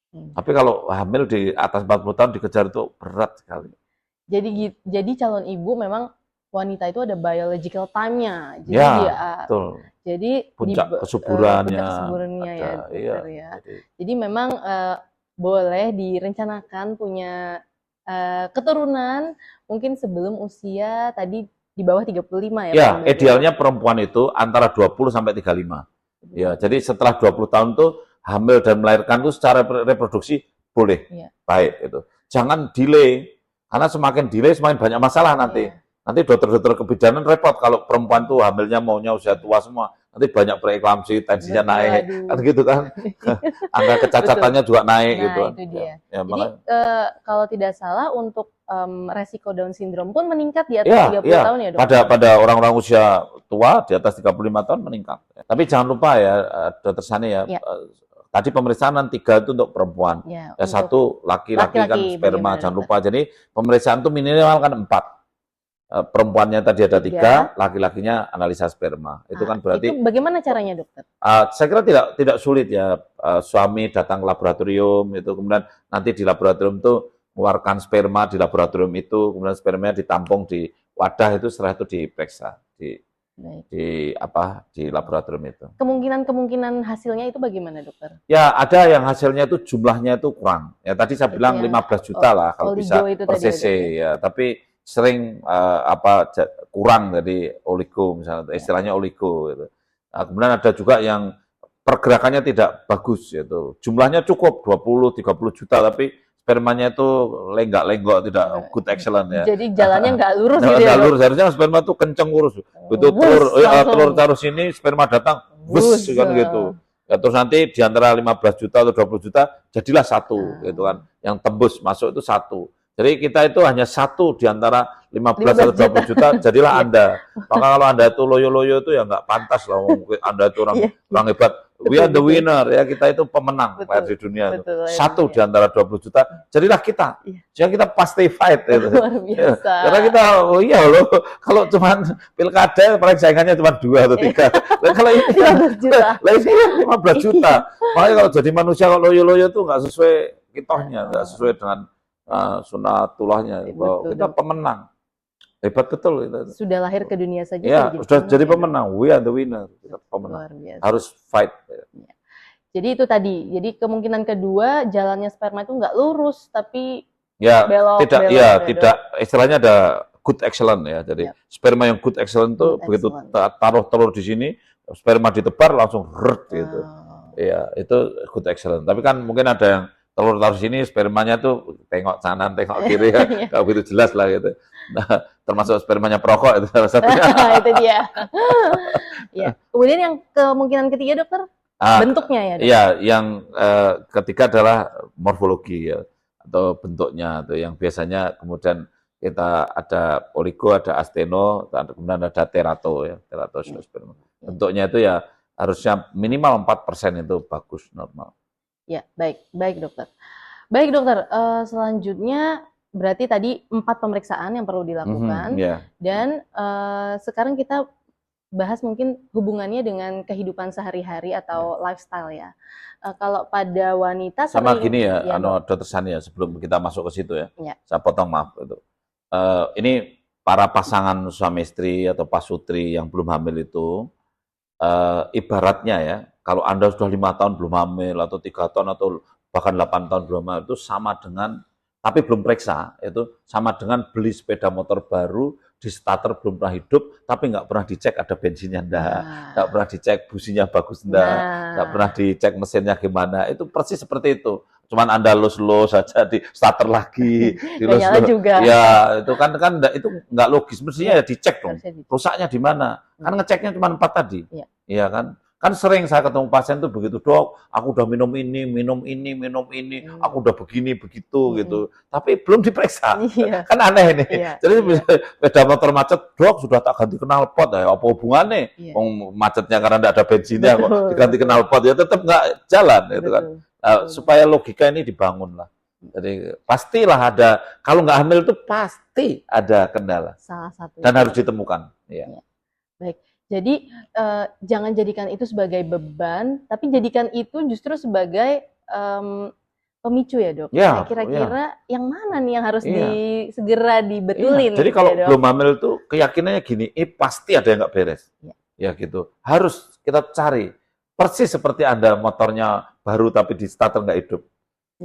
Tapi kalau hamil di atas 40 tahun dikejar itu berat sekali. Jadi calon ibu memang wanita itu ada biological time-nya. Jadi ya, betul. Jadi puncak kesuburannya ya, dokter ya. Jadi memang boleh direncanakan punya keturunan mungkin sebelum usia tadi di bawah 35 ya. Ya, idealnya perempuan itu antara 20 sampai 35. Ya, jadi setelah 20 tahun tuh hamil dan melahirkan itu secara reproduksi boleh, baik itu. Jangan delay, karena semakin delay semakin banyak masalah nanti. Nanti dokter-dokter kebidanan repot kalau perempuan tuh hamilnya maunya usia tua semua. Nanti banyak preeklamsi, tensinya naik, kan gitu kan. Angka kecacatannya juga naik gitu. Itu dia. Jadi kalau tidak salah untuk resiko Down syndrome pun meningkat di atas 30 tahun ya, Dok? Pada orang-orang usia tua di atas 35 tahun meningkat. Tapi jangan lupa ya, Dokter Sani ya. Tadi pemeriksaan 3 itu untuk perempuan, ya 1 laki-laki kan sperma, jangan lupa. Jadi pemeriksaan itu minimal kan 4. Perempuannya tadi ada 3, laki-lakinya analisa sperma. Itu kan berarti. Itu bagaimana caranya, dokter? Saya kira tidak sulit ya. Suami datang ke laboratorium itu, kemudian nanti di laboratorium itu mengeluarkan sperma di laboratorium itu, kemudian spermanya ditampung di wadah itu, setelah itu diperiksa di laboratorium itu. Kemungkinan hasilnya itu bagaimana, dokter? Ya, ada yang hasilnya itu jumlahnya itu kurang. Ya tadi saya bilang 15 juta lah kalau bisa per cc ya, tapi sering kurang dari oligo misalnya, istilahnya oligo gitu. Nah, kemudian ada juga yang pergerakannya tidak bagus yaitu. Jumlahnya cukup 20 30 juta tapi spermanya itu lenggak-lenggok, tidak good excellent ya. Jadi jalannya nggak lurus Nah, gitu ya, nggak Dok? lurus, harusnya sperma tuh kenceng lurus. Itu Wus, langsung. telur taruh sini, sperma datang, Wus, bus kan gitu. Ya, terus nanti di antara 15 juta atau 20 juta jadilah satu gitu kan. Yang tembus masuk itu satu. Jadi kita itu hanya satu di antara 15 atau 20 juta, jadilah Anda. Maka kalau Anda itu loyo-loyo itu ya nggak pantas lah. Anda itu orang hebat. We are the winner ya, kita itu pemenang di dunia itu. Satu di antara 20 juta, jadilah kita. Jadi kita pasti fight gitu. Luar biasa. Karena kita, oh iya loh, kalau cuma pilkada paling saingannya cuma 2 atau 3. Kalau ini 15 juta. Lah ini 15 juta. Makanya kalau jadi manusia kalau loyo-loyo itu nggak sesuai kitohnya, nggak sesuai dengan sunatullahnya. Kita pemenang. Hebat betul kita. Sudah lahir ke dunia saja. Ya, sudah jadi pemenang. We are the winner. Kita pemenang. Harus fight. Ya. Jadi itu tadi. Jadi kemungkinan kedua jalannya sperma itu nggak lurus, tapi ya belok. Tidak, belok, ya tidak. Istilahnya ada good excellent ya. Jadi sperma yang good excellent itu begitu taruh telur di sini, sperma ditebar langsung rrrt gitu. Ya itu good excellent. Tapi kan mungkin ada yang telur taruh sini, spermanya tuh tengok kanan, tengok kiri, ya. Nggak begitu jelas lah gitu. Nah, termasuk spermanya perokok itu salah satunya. Itu dia. Ya. Kemudian yang kemungkinan ketiga, dokter, bentuknya ya, Dok? Iya, yang ketiga adalah morfologi ya, atau bentuknya, atau yang biasanya kemudian kita ada oligo, ada asteno, kemudian ada terato ya, teratosperma. Bentuknya itu ya harusnya minimal 4% itu bagus, normal. Ya, baik dokter. Baik dokter, selanjutnya berarti tadi 4 pemeriksaan yang perlu dilakukan, dan sekarang kita bahas mungkin hubungannya dengan kehidupan sehari-hari atau lifestyle ya. Kalau pada wanita sama gini ya, Dokter Sani ya, sebelum kita masuk ke situ ya, saya potong maaf itu. Ini para pasangan suami istri atau pasutri yang belum hamil itu, ibaratnya ya, kalau Anda sudah 5 tahun belum hamil atau 3 tahun atau bahkan 8 tahun belum hamil, itu sama dengan, tapi belum periksa, itu sama dengan beli sepeda motor baru, di starter belum pernah hidup, tapi nggak pernah dicek ada bensinnya nggak pernah dicek businya bagus nggak pernah dicek mesinnya gimana, itu persis seperti itu. Cuman Anda los-los saja di starter lagi, di los-los juga. Ya, itu kan itu nggak logis, mestinya ya dicek dong, rusaknya di mana. Kan ngeceknya cuma 4 tadi. Iya kan? Kan sering saya ketemu pasien tuh begitu, Dok, aku udah minum ini, aku udah begini, begitu gitu. Tapi belum diperiksa. Kan aneh ini. Jadi sepeda motor macet, Dok, sudah tak ganti knalpot, ya apa hubungannya? Macetnya karena tidak ada bensinnya kok diganti knalpot, ya tetap nggak jalan gitu kan. Supaya logika ini dibangun lah. Jadi pastilah ada, kalau nggak hamil itu pasti ada kendala. Salah satu. Dan harus ditemukan. Baik. Jadi jangan jadikan itu sebagai beban, tapi jadikan itu justru sebagai pemicu ya, Dok. Kira-kira yang mana nih yang harus segera dibetulin? Jadi kalau belum hamil itu keyakinannya gini, pasti ada yang nggak beres. Ya gitu. Harus kita cari. Persis seperti Anda motornya baru tapi di starter nggak hidup.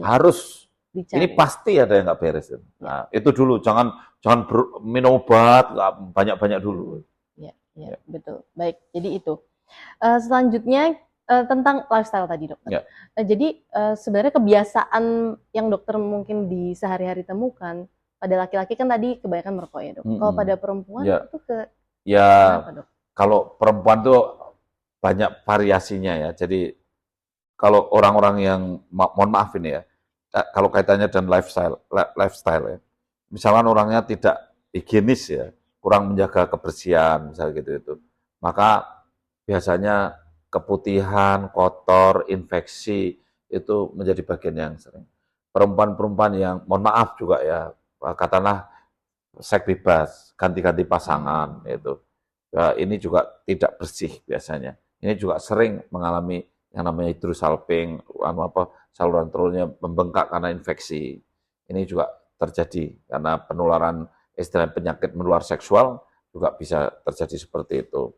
Harus dicari. Ini pasti ada yang nggak beres. Nah, itu dulu. Jangan minum obat banyak-banyak dulu. Ya, betul. Baik, jadi itu. Selanjutnya tentang lifestyle tadi, dokter. Jadi sebenarnya kebiasaan yang dokter mungkin di sehari-hari temukan pada laki-laki kan tadi kebanyakan merokok ya, Dok. Kalau pada perempuan itu kenapa, Dok? Kalau perempuan tuh banyak variasinya ya. Jadi kalau orang-orang yang mohon maaf ini ya, kalau kaitannya dengan lifestyle ya. Misalkan orangnya tidak higienis ya, kurang menjaga kebersihan, misalnya gitu, maka biasanya keputihan, kotor, infeksi itu menjadi bagian yang sering. Perempuan-perempuan yang, mohon maaf juga ya, katakanlah seks bebas, ganti-ganti pasangan, itu ini juga tidak bersih biasanya. Ini juga sering mengalami yang namanya hidrosalping, saluran telurnya membengkak karena infeksi. Ini juga terjadi karena penularan istilah penyakit menular seksual juga bisa terjadi seperti itu.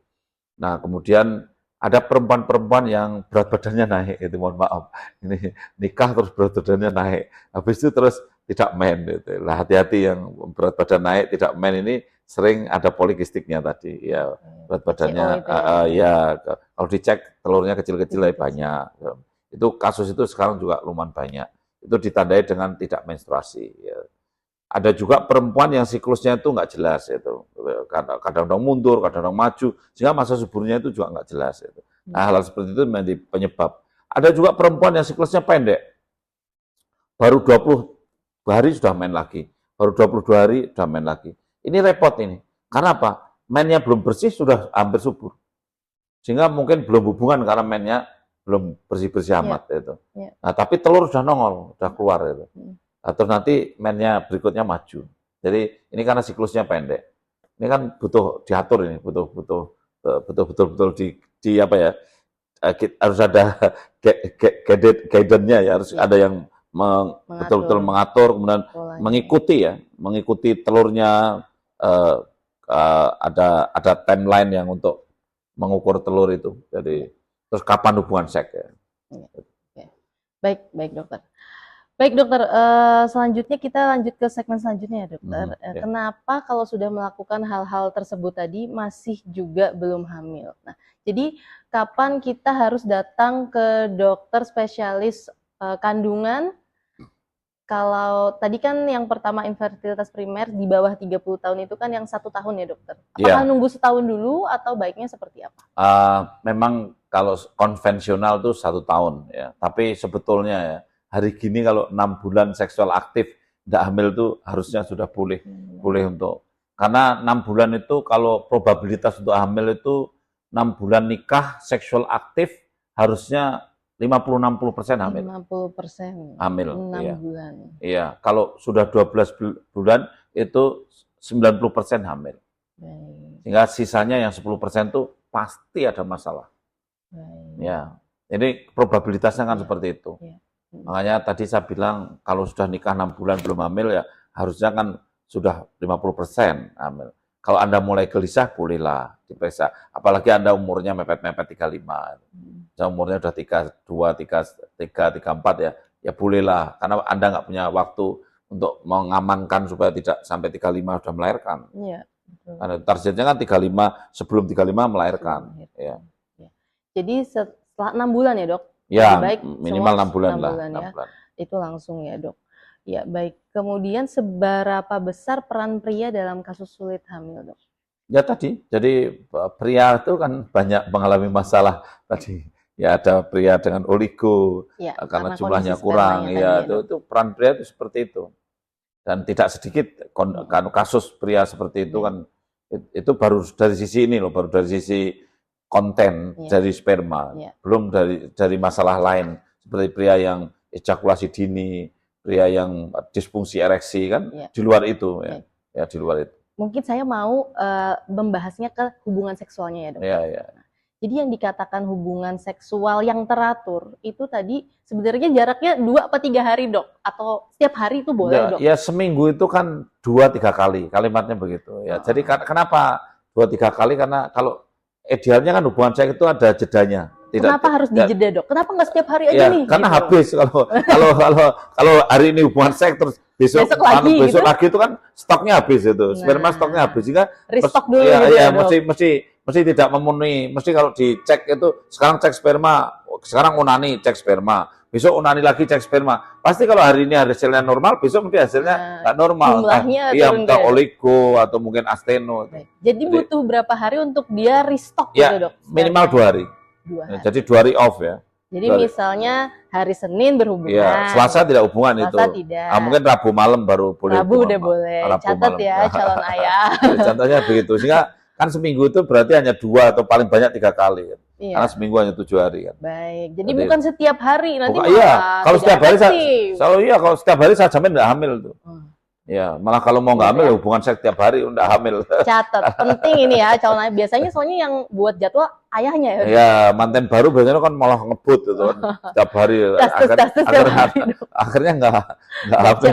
Nah, kemudian ada perempuan-perempuan yang berat badannya naik, itu mohon maaf, ini nikah terus berat badannya naik, habis itu terus tidak men, gitu. Lah hati-hati yang berat badan naik tidak men ini sering ada polikistiknya tadi, ya berat badannya, kalau dicek telurnya kecil-kecil banyak. Itu kasus itu sekarang juga lumayan banyak. itu ditandai dengan tidak menstruasi. Ya. Ada juga perempuan yang siklusnya itu nggak jelas itu, kadang-kadang mundur, kadang-kadang maju, sehingga masa suburnya itu juga nggak jelas itu. Nah, hal seperti itu menjadi penyebab. Ada juga perempuan yang siklusnya pendek, baru 20 hari sudah main lagi, baru 22 hari sudah main lagi. Ini repot ini, karena apa? Mainnya belum bersih sudah hampir subur, sehingga mungkin belum hubungan karena mainnya belum bersih-bersih amat itu. Nah, tapi telur sudah nongol, sudah keluar itu. Terus nanti mainnya berikutnya maju. Jadi ini karena siklusnya pendek. Ini kan butuh diatur ini, butuh betul-betul di apa ya? Harus ada guidance-nya ya, harus ada yang betul-betul mengatur, kemudian mengikuti telurnya. Ada timeline yang untuk mengukur telur itu. Jadi terus kapan hubungan seks ya. Baik dokter. Baik dokter, selanjutnya kita lanjut ke segmen selanjutnya ya dokter. Kenapa kalau sudah melakukan hal-hal tersebut tadi masih juga belum hamil? Nah, jadi kapan kita harus datang ke dokter spesialis kandungan? Kalau tadi kan yang pertama infertilitas primer di bawah 30 tahun itu kan yang 1 tahun ya dokter. Apakah nunggu setahun dulu atau baiknya seperti apa? Memang kalau konvensional itu 1 tahun ya. Tapi sebetulnya ya, hari gini kalau 6 bulan seksual aktif tidak hamil itu harusnya sudah boleh untuk, karena 6 bulan itu kalau probabilitas untuk hamil itu 6 bulan nikah seksual aktif harusnya 50-60% hamil. 50% hamil. 6 bulan. Iya, kalau sudah 12 bulan itu 90% hamil. Sehingga sisanya yang 10% itu pasti ada masalah. Ya, jadi probabilitasnya kan seperti itu. Makanya tadi saya bilang kalau sudah nikah 6 bulan belum hamil ya harusnya kan sudah 50% hamil. Kalau Anda mulai gelisah bolehlah diperiksa. Apalagi Anda umurnya mepet-mepet 35. Umurnya sudah 32, 33, 34 ya bolehlah. Karena Anda nggak punya waktu untuk mengamankan supaya tidak sampai 35 sudah melahirkan. Iya. Karena targetnya kan 35, sebelum 35 melahirkan. Ya. Jadi setelah 6 bulan ya dok? Ya, baik, minimal 6 bulan lah. 6 bulan. Itu langsung ya dok. Ya baik, kemudian seberapa besar peran pria dalam kasus sulit hamil dok? Ya tadi, jadi pria itu kan banyak mengalami masalah tadi. Ya ada pria dengan oligo, karena jumlahnya kurang. Ya, itu peran pria itu seperti itu. Dan tidak sedikit kasus pria seperti itu kan, itu baru dari sisi ini loh, baru dari sisi konten dari sperma, belum dari masalah lain seperti pria yang ejakulasi dini, pria yang disfungsi ereksi kan di luar itu ya di luar itu. Mungkin saya mau membahasnya ke hubungan seksualnya ya dok. Jadi yang dikatakan hubungan seksual yang teratur itu tadi sebenarnya jaraknya 2 atau 3 hari dok, atau setiap hari itu boleh dok? Ya seminggu itu kan 2-3 kali, kalimatnya begitu ya. Jadi kenapa 2-3 kali? Karena kalau idealnya kan hubungan seks itu ada jedanya. Kenapa harus dijeda dok? Kenapa nggak setiap hari aja nih? Karena gitu. Habis kalau hari ini hubungan seks terus besok lagi itu kan stoknya habis itu, sperma stoknya habis, sehingga restock dulu. Mesti tidak memenuhi. Mesti kalau dicek itu sekarang cek sperma, sekarang onani cek sperma, besok onani lagi cek sperma. Pasti kalau hari ini hasilnya normal, besok mungkin hasilnya nggak normal. Entah oligo atau mungkin asteno. Jadi butuh berapa hari untuk dia restock gitu dok? Minimal 2 hari. Jadi 2 hari off ya. Jadi misalnya hari Senin berhubungan. Selasa tidak hubungan Selasa itu. tidak. Mungkin Rabu malam baru boleh. Rabu udah boleh. Catat ya calon ayah. Contohnya begitu. Sehingga kan seminggu itu berarti hanya 2 atau paling banyak 3 kali. Karena seminggu hanya 7 hari kan. Baik. Jadi bukan setiap hari nanti. Kalau setiap hari kalau setiap hari saya jamin tidak hamil tuh. Ya, malah kalau mau nggak hamil, hubungan seks tiap hari udah hamil. Catat, penting ini ya calon ayah. Biasanya soalnya yang buat jadwal ayahnya ya. Ya, manten baru biasanya kan malah ngebut gitu kan, tiap hari. Akhirnya nggak hamil,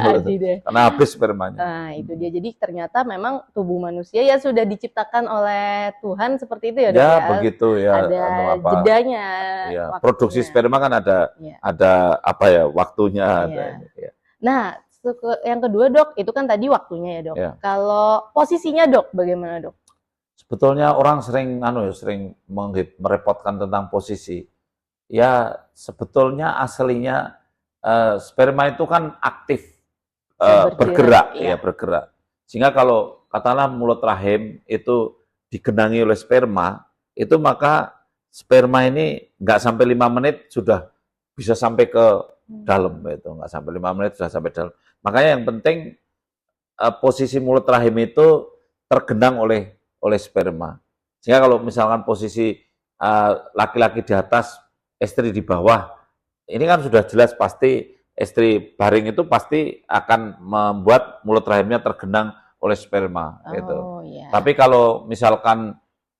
karena habis spermanya. Nah, itu dia. Jadi ternyata memang tubuh manusia ya sudah diciptakan oleh Tuhan seperti itu ya dok ya. Begitu ya. Ada jedanya. Ya, produksi sperma kan ada apa ya waktunya. Nah, yang kedua dok, itu kan tadi waktunya ya dok. Kalau posisinya dok, bagaimana dok? Sebetulnya orang sering merepotkan tentang posisi. Ya sebetulnya aslinya sperma itu kan aktif, Bergerak, bergerak, ya bergerak. Sehingga kalau katakanlah mulut rahim itu digenangi oleh sperma, itu maka sperma ini nggak sampai 5 menit sudah bisa sampai ke dalam, itu nggak sampai 5 menit sudah sampai dalam. Makanya yang penting posisi mulut rahim itu tergenang oleh sperma. Sehingga kalau misalkan posisi laki-laki di atas, istri di bawah, ini kan sudah jelas pasti istri baring itu pasti akan membuat mulut rahimnya tergenang oleh sperma gitu. Iya. Tapi kalau misalkan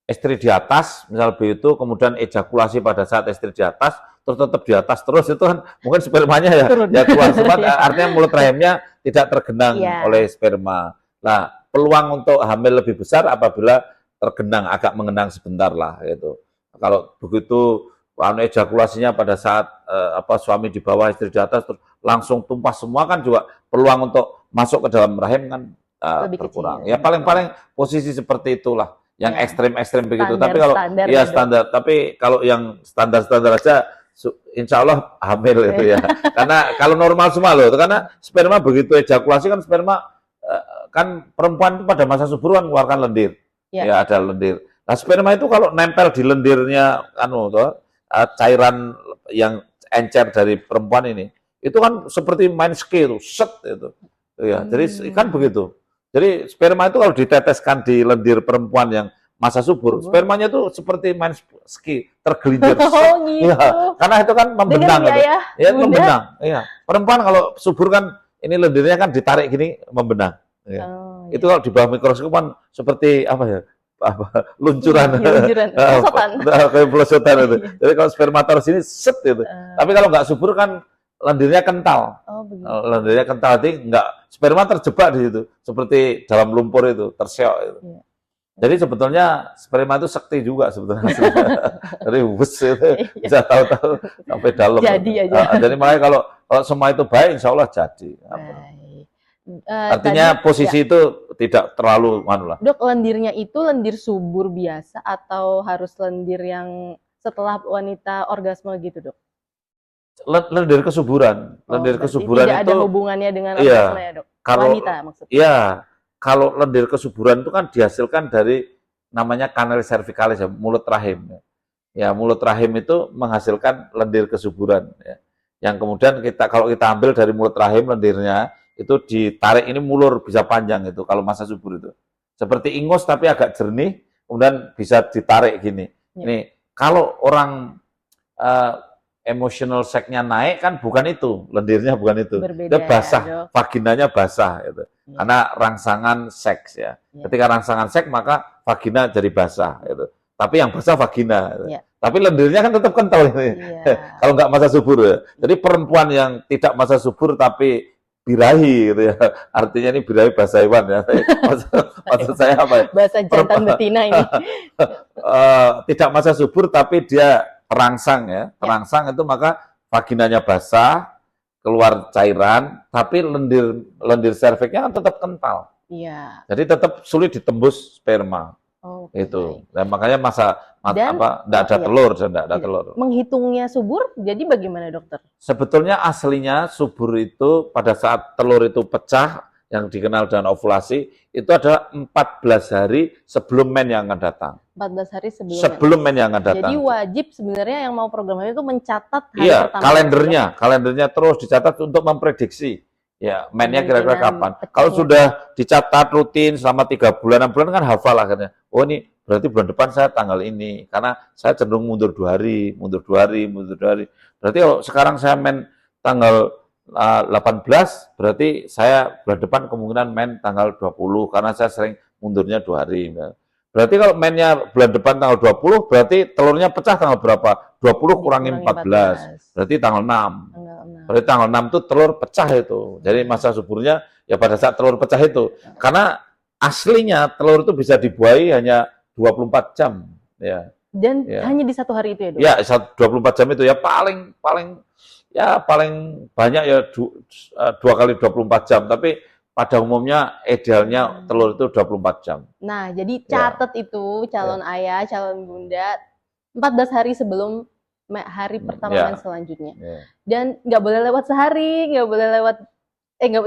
istri di atas, misal begitu, kemudian ejakulasi pada saat istri di atas, terus tetap di atas terus, itu kan mungkin spermanya ya keluar semua, artinya mulut rahimnya tidak tergenang oleh sperma. Nah, peluang untuk hamil lebih besar apabila tergenang, agak mengenang sebentar lah gitu. Kalau begitu ejakulasinya pada saat suami di bawah istri di atas terus langsung tumpah semua, kan juga peluang untuk masuk ke dalam rahim kan berkurang. Ya paling-paling posisi seperti itulah yang ekstrem-ekstrem begitu. Tapi kalau ya standar, tapi kalau yang standar-standar aja insya Allah hamil itu ya. Karena kalau normal semua loh, karena sperma begitu ejakulasi kan sperma kan perempuan itu pada masa subur kan mengeluarkan lendir. Ya ada lendir. Nah, sperma itu kalau nempel di lendirnya cairan yang encer dari perempuan ini, itu kan seperti main ski itu, set itu. Ya, jadi kan begitu. Jadi sperma itu kalau diteteskan di lendir perempuan yang masa subur, spermanya itu seperti main ski, tergelincir. Oh, gitu. Ya, karena itu kan membenang gitu. Ya, membenang. Iya. Perempuan kalau subur kan ini lendirnya kan ditarik gini membenang. Ya. Itu kalau di bawah mikroskop kan seperti apa ya? Luncuran, kayak pelosotan itu. Jadi kalau spermatoris ini set itu. Tapi kalau nggak subur kan lendirnya kental. Lendirnya kental, jadi nggak, sperma terjebak di situ, seperti dalam lumpur itu, terseok itu. Jadi sebetulnya sperma itu sakti juga sebetulnya. Jadi wes itu bisa tahu-tahu sampai dalam. Jadi makanya kalau semua itu baik, insya Allah jadi. Artinya posisi itu tidak terlalu lah. Dok, lendirnya itu lendir subur biasa atau harus lendir yang setelah wanita orgasme gitu, Dok? Lendir kesuburan. Lendir kesuburan tidak itu ada hubungannya dengan orgasme ya, Dok? Kalau wanita maksudnya. Iya, kalau lendir kesuburan itu kan dihasilkan dari namanya kanal cervicalis ya, mulut rahim. Ya, mulut rahim itu menghasilkan lendir kesuburan ya. Yang kemudian kalau kita ambil dari mulut rahim lendirnya itu ditarik, ini mulur bisa panjang itu kalau masa subur itu. Seperti ingus tapi agak jernih, kemudian bisa ditarik gini. Ini kalau orang emotional sex-nya naik kan bukan itu, lendirnya bukan itu. Dia basah, vaginanya basah itu. Karena rangsangan seks ya. Ketika rangsangan seks maka vagina jadi basah itu. Tapi yang basah vagina. Gitu. Tapi lendirnya kan tetap kental ini. Kalau nggak masa subur ya. Jadi perempuan yang tidak masa subur tapi birahi gitu ya. Artinya ini birahi bahasa hewan ya. Maksud saya apa ya? Bahasa jantan betina ini. Tidak masa subur tapi dia terangsang ya. Terangsang itu maka vaginanya basah, keluar cairan, tapi lendir serviknya kan tetap kental. Iya. Jadi tetap sulit ditembus sperma. Itu. Dan makanya enggak ada telur dan enggak ada telur. Menghitungnya subur jadi bagaimana, dokter? Sebetulnya aslinya subur itu pada saat telur itu pecah yang dikenal dengan ovulasi itu adalah 14 hari sebelum men yang akan datang. 14 hari sebelum men yang akan datang. Jadi wajib sebenarnya yang mau program itu mencatat hari pertama. Kalendernya terus dicatat untuk memprediksi. Ya, mennya kira-kira kapan. Kalau sudah dicatat rutin selama 3 bulan, 6 bulan kan hafal akhirnya. Oh ini berarti bulan depan saya tanggal ini. Karena saya cenderung mundur 2 hari, mundur 2 hari, mundur 2 hari. Berarti kalau sekarang saya men tanggal 18, berarti saya bulan depan kemungkinan men tanggal 20. Karena saya sering mundurnya 2 hari. Berarti kalau mennya bulan depan tanggal 20, berarti telurnya pecah tanggal berapa? 20 kurangi 14. Berarti tanggal 6. Berarti tanggal 6 itu telur pecah itu. Jadi masa suburnya ya pada saat telur pecah itu. Karena aslinya telur itu bisa dibuahi hanya 24 jam. Ya. Dan hanya di 1 hari itu ya, Dok? Ya, 24 jam itu ya paling banyak ya 2 kali 24 jam. Tapi pada umumnya idealnya telur itu 24 jam. Nah, jadi catat itu calon ayah, calon bunda 14 hari sebelum hari pertama Ya. mens selanjutnya. Ya. Dan nggak boleh lewat sehari, nggak boleh lewat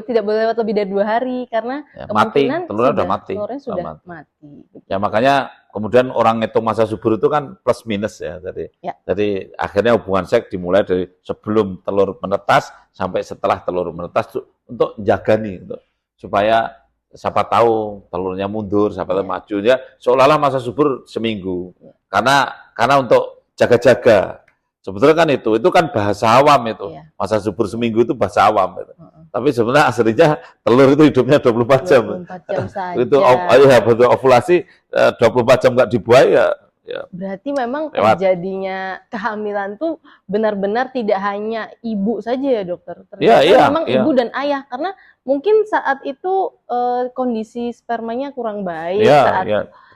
tidak boleh lewat lebih dari 2 hari karena Ya, kemungkinan telurnya sudah mati. Ya makanya kemudian orang ngitung masa subur itu kan plus minus ya. Jadi akhirnya hubungan seks dimulai dari sebelum telur menetas sampai setelah telur menetas untuk jaga nih, supaya siapa tahu telurnya mundur, siapa tahu maju ya. Seolah-olah masa subur seminggu. Karena untuk jaga-jaga. Sebetulnya kan itu kan bahasa awam itu. Masa subur seminggu itu bahasa awam itu. Tapi sebenarnya aslinya telur itu hidupnya 24 jam. 24 jam saja. Itu ya betul, ovulasi 24 jam nggak dibuai ya. Berarti memang terjadinya kehamilan tuh benar-benar tidak hanya ibu saja ya dokter. Ternyata memang ibu dan ayah karena mungkin saat itu kondisi spermanya kurang baik,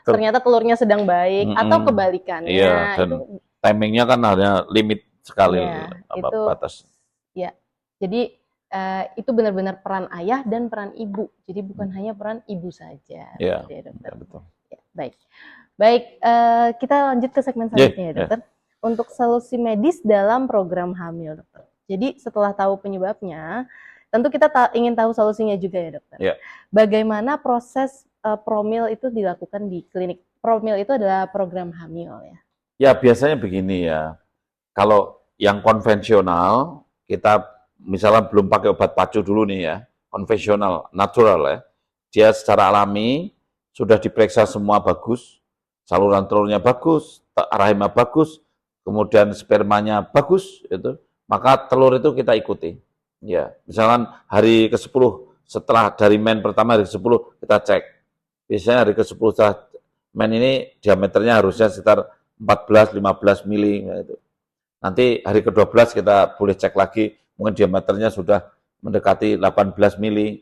ternyata telurnya sedang baik atau kebalikannya. Iya, dan timingnya kan hanya limit sekali batas. Ya, jadi itu benar-benar peran ayah dan peran ibu. Jadi bukan hanya peran ibu saja. Iya, dokter. Betul. Ya, baik. Kita lanjut ke segmen selanjutnya ya dokter. Untuk solusi medis dalam program hamil dokter. Jadi setelah tahu penyebabnya, tentu kita ingin tahu solusinya juga ya dokter. Bagaimana proses promil itu dilakukan di klinik? Promil itu adalah program hamil ya. Ya biasanya begini ya, kalau yang konvensional kita misalnya belum pakai obat pacu dulu nih ya, konvensional, natural ya, dia secara alami sudah diperiksa semua bagus, saluran telurnya bagus, rahimnya bagus, kemudian spermanya bagus, itu maka telur itu kita ikuti. Ya, misalkan hari ke-10 setelah dari men pertama hari ke-10 kita cek, biasanya hari ke-10 setelah men ini diameternya harusnya sekitar 14-15 mili gitu. Nanti hari ke-12 kita boleh cek lagi, mungkin diameternya sudah mendekati 18 mili.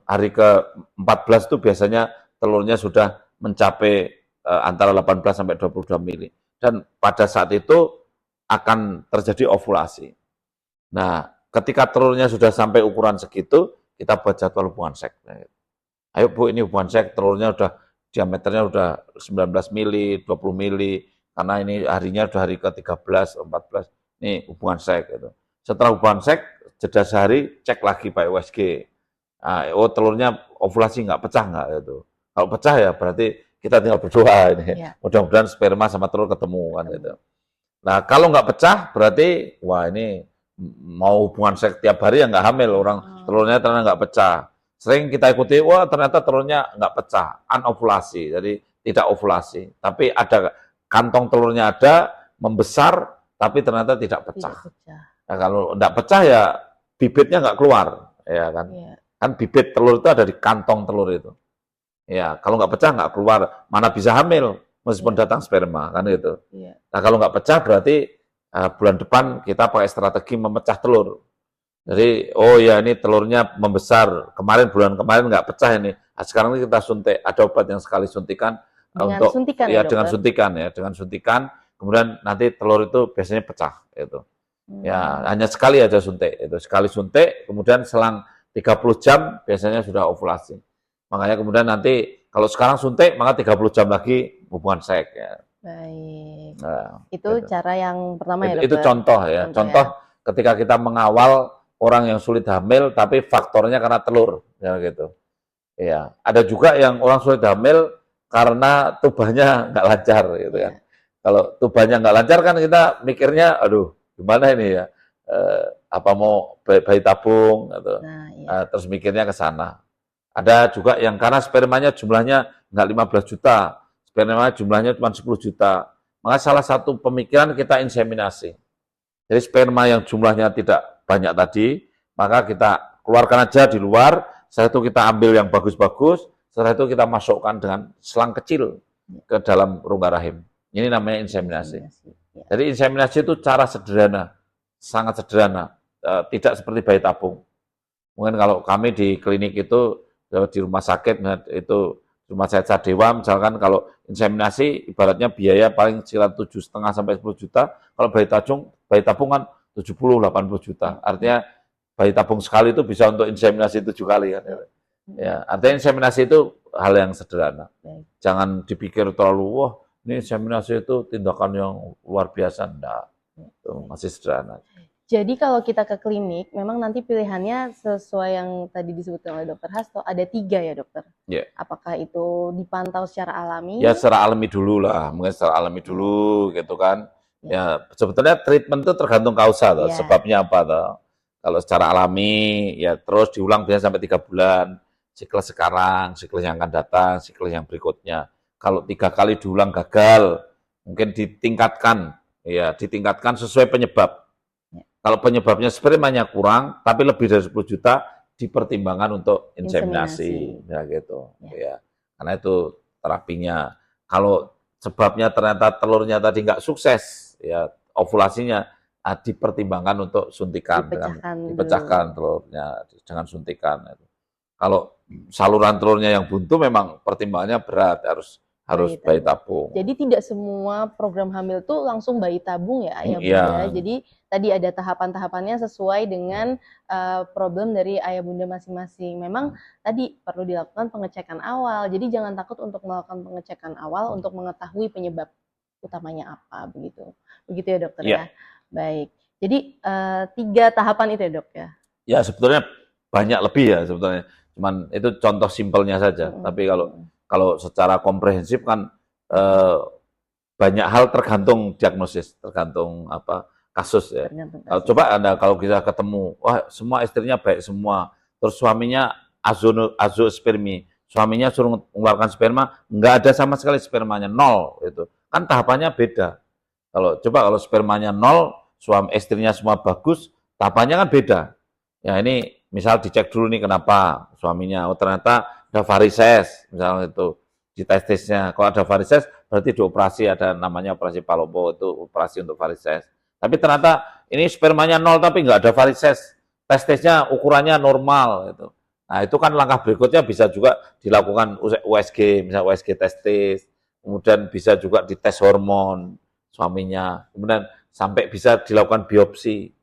Hari ke-14 itu biasanya telurnya sudah mencapai antara 18 sampai 22 mili. Dan pada saat itu akan terjadi ovulasi. Nah, ketika telurnya sudah sampai ukuran segitu, kita buat jadwal hubungan seks. Ayo Bu, ini hubungan seks, telurnya udah diameternya udah 19 mili, 20 mili, karena ini harinya udah hari ke-13, 14, ini hubungan seks. Gitu. Setelah hubungan seks, jeda sehari, cek lagi Pak USG. Nah, telurnya ovulasi nggak pecah nggak? Gitu. Kalau pecah ya berarti kita tinggal berdoa ini. Mudah-mudahan sperma sama telur ketemu kan gitu. Nah, kalau nggak pecah berarti wah ini mau hubungan seks tiap hari ya nggak hamil, orang telurnya ternyata nggak pecah. Sering kita ikuti, wah ternyata telurnya nggak pecah, anovulasi, jadi tidak ovulasi. Tapi ada kantong telurnya ada, membesar, tapi ternyata tidak pecah. Nah, kalau nggak pecah ya bibitnya nggak keluar, ya kan? Kan bibit telur itu ada di kantong telur itu. Ya, kalau nggak pecah nggak keluar, mana bisa hamil meskipun datang sperma kan gitu. Nah kalau nggak pecah berarti bulan depan kita pakai strategi memecah telur. Jadi, oh ya ini telurnya membesar, bulan kemarin nggak pecah ini, nah, sekarang ini kita suntik, ada obat yang sekali suntikan, dengan suntikan ya, dengan suntikan, kemudian nanti telur itu biasanya pecah, itu. Ya hanya sekali aja suntik, itu sekali suntik, kemudian selang 30 jam biasanya sudah ovulasi. Makanya kemudian nanti kalau sekarang suntik, maka 30 jam lagi hubungan seks. Ya. Baik, itu gitu. Cara yang pertama ya dokter? Itu contoh ya, contoh ketika kita mengawal orang yang sulit hamil, tapi faktornya karena telur, ya gitu. Ya, ada juga yang orang sulit hamil karena tubannya nggak lancar, gitu kan. Kalau tubannya nggak lancar kan kita mikirnya, aduh, gimana ini ya? Apa mau bayi tabung? Gitu. Terus mikirnya ke sana. Ada juga yang karena spermanya jumlahnya nggak 15 juta, spermanya jumlahnya cuma 10 juta. Maka salah satu pemikiran kita inseminasi. Jadi sperma yang jumlahnya tidak banyak tadi, maka kita keluarkan aja di luar, setelah itu kita ambil yang bagus-bagus, setelah itu kita masukkan dengan selang kecil ke dalam rongga rahim. Ini namanya inseminasi. Jadi inseminasi itu cara sederhana, sangat sederhana, tidak seperti bayi tabung. Mungkin kalau kami di klinik itu, di rumah sakit, itu rumah sakit Sadewa, misalkan kalau inseminasi ibaratnya biaya paling sekitar 7,5 sampai 10 juta, kalau bayi tabung kan 70-80 juta. Artinya bayi tabung sekali itu bisa untuk inseminasi 7 kali kan. Ya, artinya inseminasi itu hal yang sederhana. Jangan dipikir terlalu, wah ini inseminasi itu tindakan yang luar biasa. Enggak. Tuh, masih sederhana. Jadi kalau kita ke klinik, memang nanti pilihannya sesuai yang tadi disebutkan oleh Dokter Hasto, ada 3 ya dokter? Ya. Apakah itu dipantau secara alami? Ya secara alami dulu lah, mungkin secara alami dulu gitu kan. Ya sebetulnya treatment itu tergantung kausa toh, sebabnya apa toh. Kalau secara alami ya terus diulang biasanya sampai 3 bulan. Siklus sekarang, siklus yang akan datang, siklus yang berikutnya. Kalau 3 kali diulang gagal, mungkin ditingkatkan, ya ditingkatkan sesuai penyebab. Kalau penyebabnya spermanya kurang, tapi lebih dari 10 juta, dipertimbangkan untuk inseminasi, ya gitu. Ya, karena itu terapinya. Kalau sebabnya ternyata telurnya tadi nggak sukses, ya ovulasinya dipertimbangkan untuk suntikan, dipecahkan telurnya dengan suntikan. Kalau saluran telurnya yang buntu memang pertimbangannya berat, harus bayi tabung. Jadi tidak semua program hamil tuh langsung bayi tabung ya ayah bunda. Jadi tadi ada tahapan-tahapannya sesuai dengan problem dari ayah bunda masing-masing. Memang tadi perlu dilakukan pengecekan awal. Jadi jangan takut untuk melakukan pengecekan awal untuk mengetahui penyebab utamanya apa begitu. Begitu ya dokter ya. Baik. Jadi 3 tahapan itu ya dok ya. Ya sebetulnya banyak lebih ya sebetulnya. Cuman itu contoh simpelnya saja. Tapi kalau secara komprehensif kan banyak hal tergantung diagnosis, tergantung apa kasus ya. Coba Anda kalau kita ketemu, wah semua istrinya baik semua, terus suaminya azoospermi, suaminya suruh mengeluarkan sperma, nggak ada sama sekali spermanya, 0 itu. Kan tahapannya beda. Kalau spermanya 0, suami istrinya semua bagus, tahapannya kan beda. Ya ini misal dicek dulu nih kenapa suaminya, oh ternyata ada varises, misalnya itu di testisnya. Kalau ada varises, berarti dioperasi, ada namanya operasi Palombo, itu operasi untuk varises. Tapi ternyata ini spermanya 0 tapi nggak ada varises, testisnya ukurannya normal. Gitu. Nah itu kan langkah berikutnya bisa juga dilakukan USG, misalnya USG testis, kemudian bisa juga dites hormon suaminya, kemudian sampai bisa dilakukan biopsi,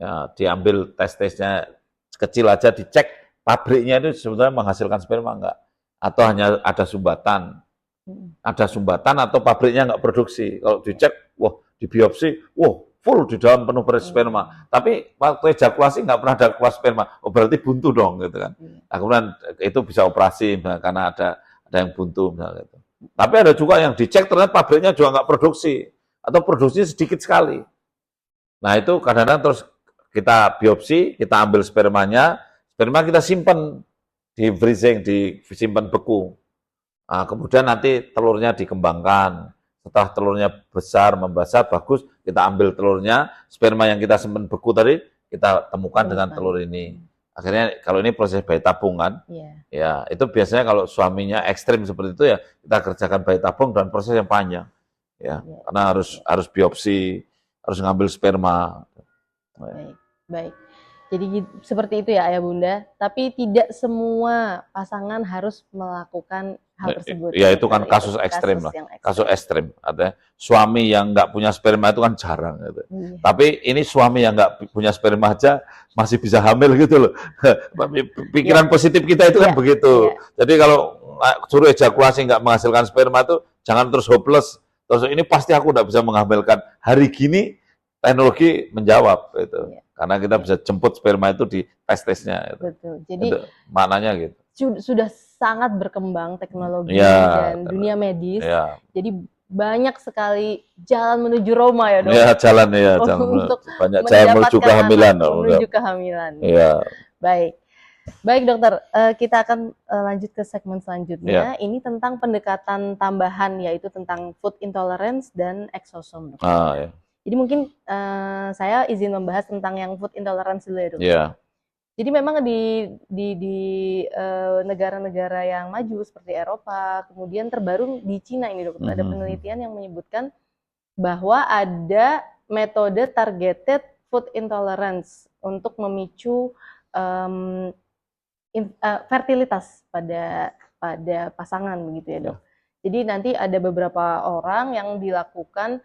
ya, diambil testisnya kecil aja dicek pabriknya itu sebetulnya menghasilkan sperma enggak, atau hanya ada sumbatan atau pabriknya enggak produksi. Kalau dicek, wah di biopsi, wah full di dalam penuh sperma, tapi waktu ejakulasi enggak pernah ada keluar sperma, oh berarti buntu dong gitu kan. Nah, kemudian itu bisa operasi karena ada yang buntu misalnya gitu. Tapi ada juga yang dicek ternyata pabriknya juga enggak produksi atau produksinya sedikit sekali. Nah itu kadang-kadang terus kita biopsi, kita ambil sperma kita simpan di freezing, disimpan beku. Nah, kemudian nanti telurnya dikembangkan. Setelah telurnya besar, membesar, bagus, kita ambil telurnya, sperma yang kita simpan beku tadi, kita temukan dengan telur ini. Akhirnya kalau ini proses bayi tabung kan, ya itu biasanya kalau suaminya ekstrim seperti itu ya kita kerjakan bayi tabung dan proses yang panjang, ya karena harus biopsi, harus ngambil sperma. Baik. Jadi seperti itu ya ayah bunda, tapi tidak semua pasangan harus melakukan hal tersebut. Ya itu kan kasus ekstrim lah, kasus ekstrim. Ada suami yang nggak punya sperma itu kan jarang. Gitu. Tapi ini suami yang nggak punya sperma aja masih bisa hamil gitu loh. Pikiran positif kita itu kan begitu. Jadi kalau suruh ejakulasi nggak menghasilkan sperma itu jangan terus hopeless. Terus ini pasti aku nggak bisa menghamilkan. Hari gini teknologi menjawab itu. Karena kita bisa jemput sperma itu di testisnya. Gitu. Betul. Jadi itu, maknanya gitu. Sudah sangat berkembang teknologi dan dunia medis. Jadi banyak sekali jalan menuju Roma ya dok. Ya jalan untuk banyak jalan menuju kehamilan. Menuju kehamilan. Baik. Baik dokter, kita akan lanjut ke segmen selanjutnya. Ini tentang pendekatan tambahan yaitu tentang food intolerance dan exosom. Jadi mungkin saya izin membahas tentang yang food intolerance dulu ya dok. Jadi memang di negara-negara yang maju seperti Eropa, kemudian terbaru di Cina ini dok, ada penelitian yang menyebutkan bahwa ada metode targeted food intolerance untuk memicu fertilitas pada pasangan begitu ya dok. Jadi nanti ada beberapa orang yang dilakukan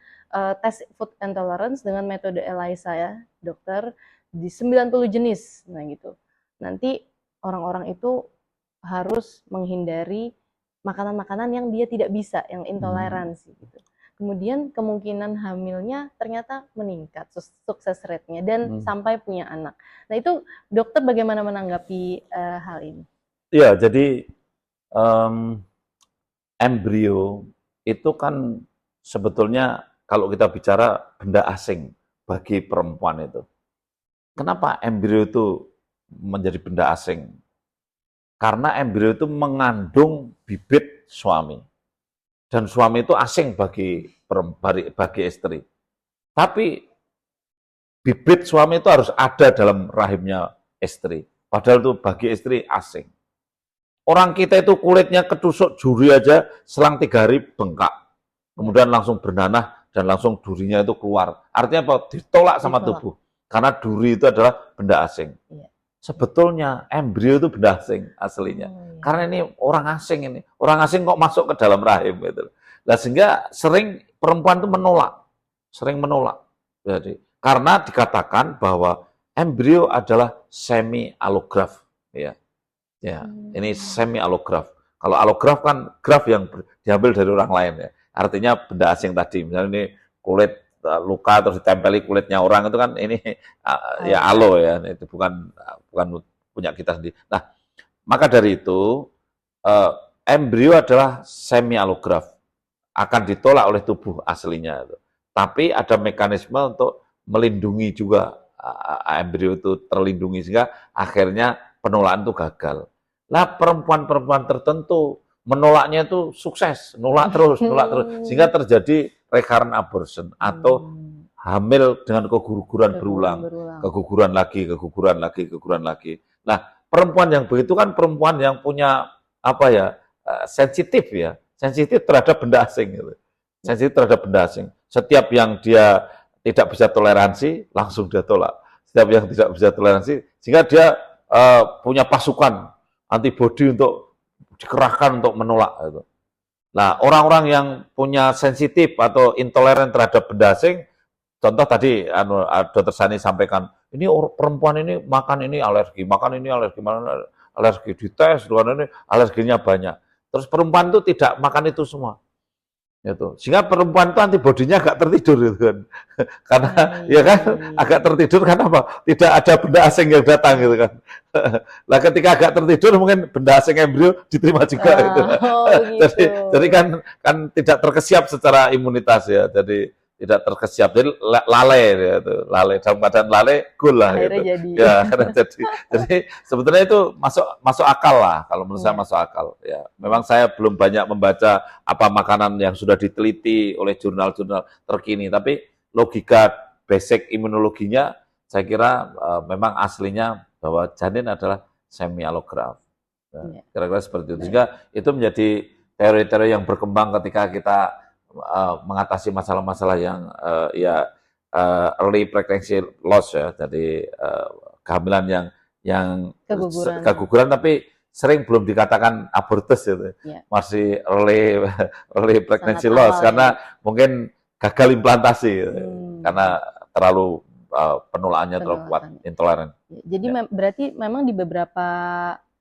tes food intolerance dengan metode ELISA ya dokter di 90 jenis. Nah gitu. Nanti orang-orang itu harus menghindari makanan-makanan yang dia tidak bisa, yang intoleransi gitu. kemudian kemungkinan hamilnya ternyata meningkat, sukses rate-nya, dan sampai punya anak. Nah itu dokter bagaimana menanggapi hal ini? Iya, jadi embrio itu kan sebetulnya kalau kita bicara benda asing bagi perempuan itu. Kenapa embrio itu menjadi benda asing? Karena embrio itu mengandung bibit suami. Dan suami itu asing bagi istri. Tapi bibit suami itu harus ada dalam rahimnya istri. Padahal itu bagi istri asing. Orang kita itu kulitnya ketusuk duri aja selang 3 hari bengkak. Kemudian langsung bernanah dan langsung durinya itu keluar. Artinya apa? Ditolak sama tubuh. Karena duri itu adalah benda asing. Sebetulnya embrio itu benda asing aslinya. Karena ini orang asing ini. Orang asing kok masuk ke dalam rahim gitu. Nah, sehingga sering perempuan itu menolak. Sering menolak. Jadi karena dikatakan bahwa embrio adalah semi alograf, ya. Ya, ini semi alograf. Kalau alograf kan graf yang diambil dari orang lain ya. Artinya benda asing tadi. Misalnya ini kulit luka terus ditempeli kulitnya orang itu kan ini ya alo ya. Itu bukan punya kita sendiri. Nah, maka dari itu embrio adalah semi alograf. Akan ditolak oleh tubuh aslinya itu. Tapi ada mekanisme untuk melindungi juga embrio itu terlindungi sehingga akhirnya penolakan itu gagal. Nah, perempuan-perempuan tertentu menolaknya itu sukses, nolak terus, sehingga terjadi recurrent abortion atau hamil dengan keguguran berulang, keguguran lagi. Nah, perempuan yang begitu kan perempuan yang punya sensitif ya, sensitif terhadap benda asing gitu. Sensitif terhadap benda asing. Setiap yang dia tidak bisa toleransi, langsung dia tolak. Setiap yang tidak bisa toleransi, sehingga dia punya pasukan antibodi untuk dikerahkan untuk menolak. Gitu. Nah, orang-orang yang punya sensitif atau intoleran terhadap benda asing, contoh tadi Dr. Sani sampaikan, ini perempuan ini makan ini alergi, dites, ini alerginya banyak. Terus perempuan itu tidak makan itu semua. Gitu. Sehingga perempuan itu antibodinya agak tertidur gitu kan. Karena ya kan agak tertidur karena apa? Tidak ada benda asing yang datang gitu kan. Nah, ketika agak tertidur mungkin benda asing embrio diterima juga gitu. Gitu. Jadi kan tidak terkesiap secara imunitas ya. Jadi tidak terkesiap. Jadi lalai ya itu. Lalai dalam keadaan lalai gol lah gitu. Ya, karena jadi sebetulnya itu masuk akal lah kalau menurut saya masuk akal ya. Memang saya belum banyak membaca apa makanan yang sudah diteliti oleh jurnal-jurnal terkini, tapi logika basic imunologinya saya kira memang aslinya bahwa janin adalah semi alograf. Nah, kira-kira seperti itu. Sehingga itu menjadi teori-teori yang berkembang ketika kita mengatasi masalah-masalah yang early pregnancy loss ya, jadi kehamilan yang keguguran tapi sering belum dikatakan abortus itu, masih early pregnancy loss karena mungkin gagal implantasi karena terlalu penolakannya terlalu kuat, intoleran. Jadi berarti memang di beberapa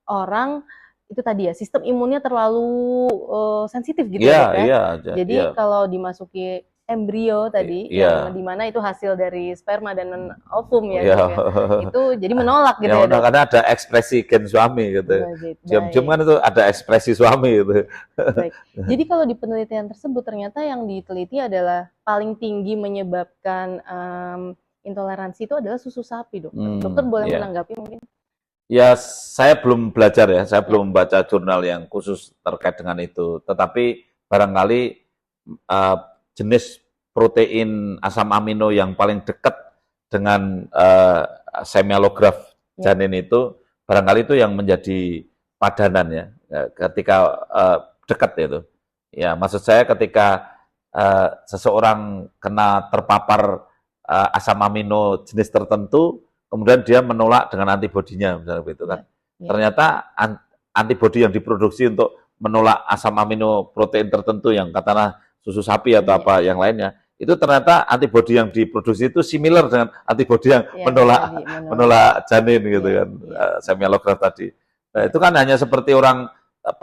orang itu tadi ya, sistem imunnya terlalu sensitif gitu ya. Jadi kalau dimasuki embrio tadi, yang dimana itu hasil dari sperma dan ovum ya, itu jadi menolak gitu ya. Karena ada ekspresi gen suami gitu. Diam-diam kan itu ada ekspresi suami gitu. Baik. Jadi kalau di penelitian tersebut ternyata yang diteliti adalah paling tinggi menyebabkan intoleransi itu adalah susu sapi, dokter. Dokter boleh menanggapi mungkin? Ya, saya belum belajar ya, saya belum membaca jurnal yang khusus terkait dengan itu. Tetapi barangkali jenis protein asam amino yang paling dekat dengan semi alograf janin itu, barangkali itu yang menjadi padanan ya, ketika dekat itu. Ya, maksud saya ketika seseorang kena terpapar asam amino jenis tertentu, kemudian dia menolak dengan antibodinya, misalnya begitu kan. Ternyata antibodi yang diproduksi untuk menolak asam amino protein tertentu yang katakanlah susu sapi atau apa yang lainnya, itu ternyata antibodi yang diproduksi itu similar dengan antibodi yang menolak janin gitu kan, semi alograf tadi. Nah, itu kan hanya seperti orang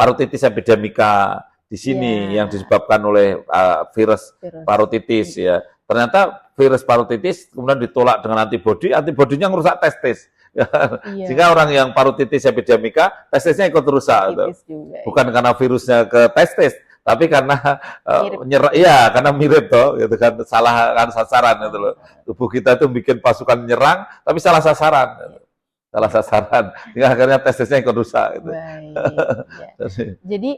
parotitis epidemika di sini Iya. yang disebabkan oleh virus Virus. parotitis ya. Ternyata virus parotitis kemudian ditolak dengan antibodi, antibodinya ngerusak testis. Iya. Sehingga orang yang parotitis epidemika, testisnya ikut rusak. Gitu. Titis juga. Bukan karena virusnya ke testis, tapi karena Mirip. ya karena mirip toh, gitu kan, salah kan sasaran gitu loh. Tubuh kita tuh bikin pasukan nyerang, tapi salah sasaran. Gitu. Salah sasaran, hingga akhirnya testisnya ikut rusak. Gitu. Baik. Ya. Jadi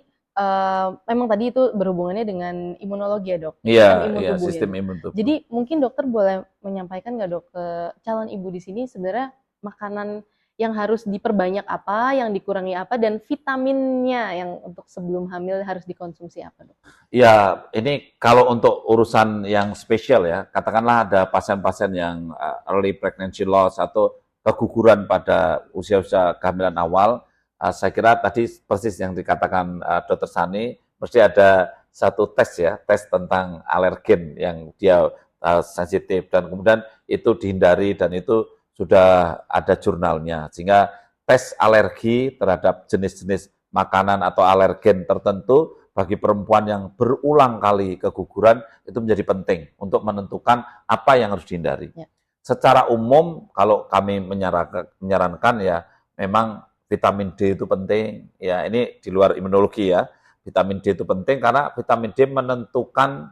memang tadi itu berhubungannya dengan imunologi ya dok? Iya, Imun iya, tubuh sistem ya. imun tubuh. Jadi mungkin dokter boleh menyampaikan nggak dok ke calon ibu di sini sebenarnya makanan yang harus diperbanyak apa, yang dikurangi apa, dan vitaminnya yang untuk sebelum hamil harus dikonsumsi apa dok? Ya, ini kalau untuk urusan yang spesial ya, katakanlah ada pasien-pasien yang early pregnancy loss atau keguguran pada usia-usia kehamilan awal, saya kira tadi persis yang dikatakan Dr. Sani, mesti ada satu tes ya, tes tentang alergen yang dia sensitif, dan kemudian itu dihindari dan itu sudah ada jurnalnya, sehingga tes alergi terhadap jenis-jenis makanan atau alergen tertentu bagi perempuan yang berulang kali keguguran itu menjadi penting untuk menentukan apa yang harus dihindari. Ya. Secara umum kalau kami menyarankan ya memang vitamin D itu penting. Ya ini di luar imunologi ya. Vitamin D itu penting karena vitamin D menentukan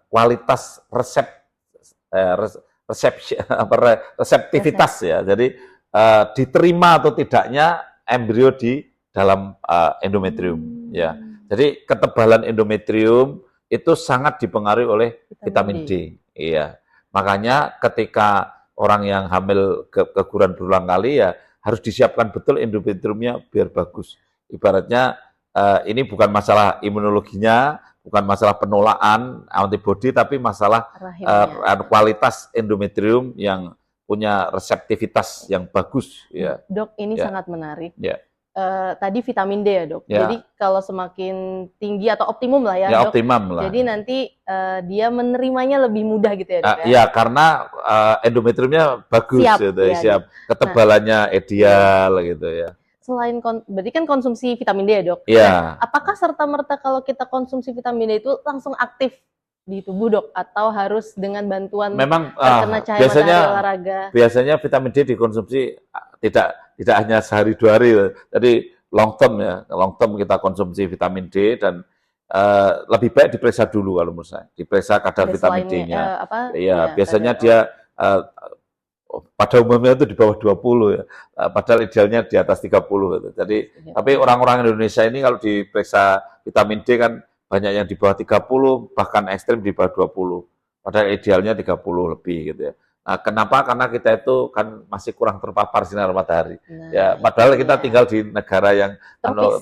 kualitas reseptivitas ya. Jadi diterima atau tidaknya embrio di dalam endometrium ya. Jadi ketebalan endometrium itu sangat dipengaruhi oleh vitamin D. Iya. Makanya ketika orang yang hamil keguguran berulang kali ya harus disiapkan betul endometriumnya biar bagus. Ibaratnya ini bukan masalah imunologinya, bukan masalah penolakan antibodi, tapi masalah kualitas endometrium yang punya reseptivitas yang bagus. Ya. Dok, ini ya. sangat menarik. Ya. Tadi vitamin D ya dok. Ya. Jadi kalau semakin tinggi atau optimum lah ya, dok. Optimum lah. Jadi nanti dia menerimanya lebih mudah gitu ya dok. Iya, karena endometriumnya bagus, siap, gitu, ya, siap. Ketebalannya ideal gitu ya. Selain berarti kan konsumsi vitamin D ya dok. Iya. Apakah serta-merta kalau kita konsumsi vitamin D itu langsung aktif di tubuh dok, atau harus dengan bantuan memang terkena cahaya matahari olahraga? Biasanya vitamin D dikonsumsi tidak hanya sehari 2 hari, jadi long term ya, long term kita konsumsi vitamin D dan lebih baik diperiksa dulu kalau menurut saya, diperiksa kadar vitamin D-nya. Iya, biasanya dia pada umumnya itu di bawah 20 ya, padahal idealnya di atas 30 gitu. Jadi tapi orang-orang Indonesia ini kalau diperiksa vitamin D kan banyak yang di bawah 30, bahkan ekstrim di bawah 20. Padahal idealnya 30 lebih gitu ya. Nah, kenapa? Karena kita itu kan masih kurang terpapar sinar matahari. Nah, ya, padahal kita tinggal di negara yang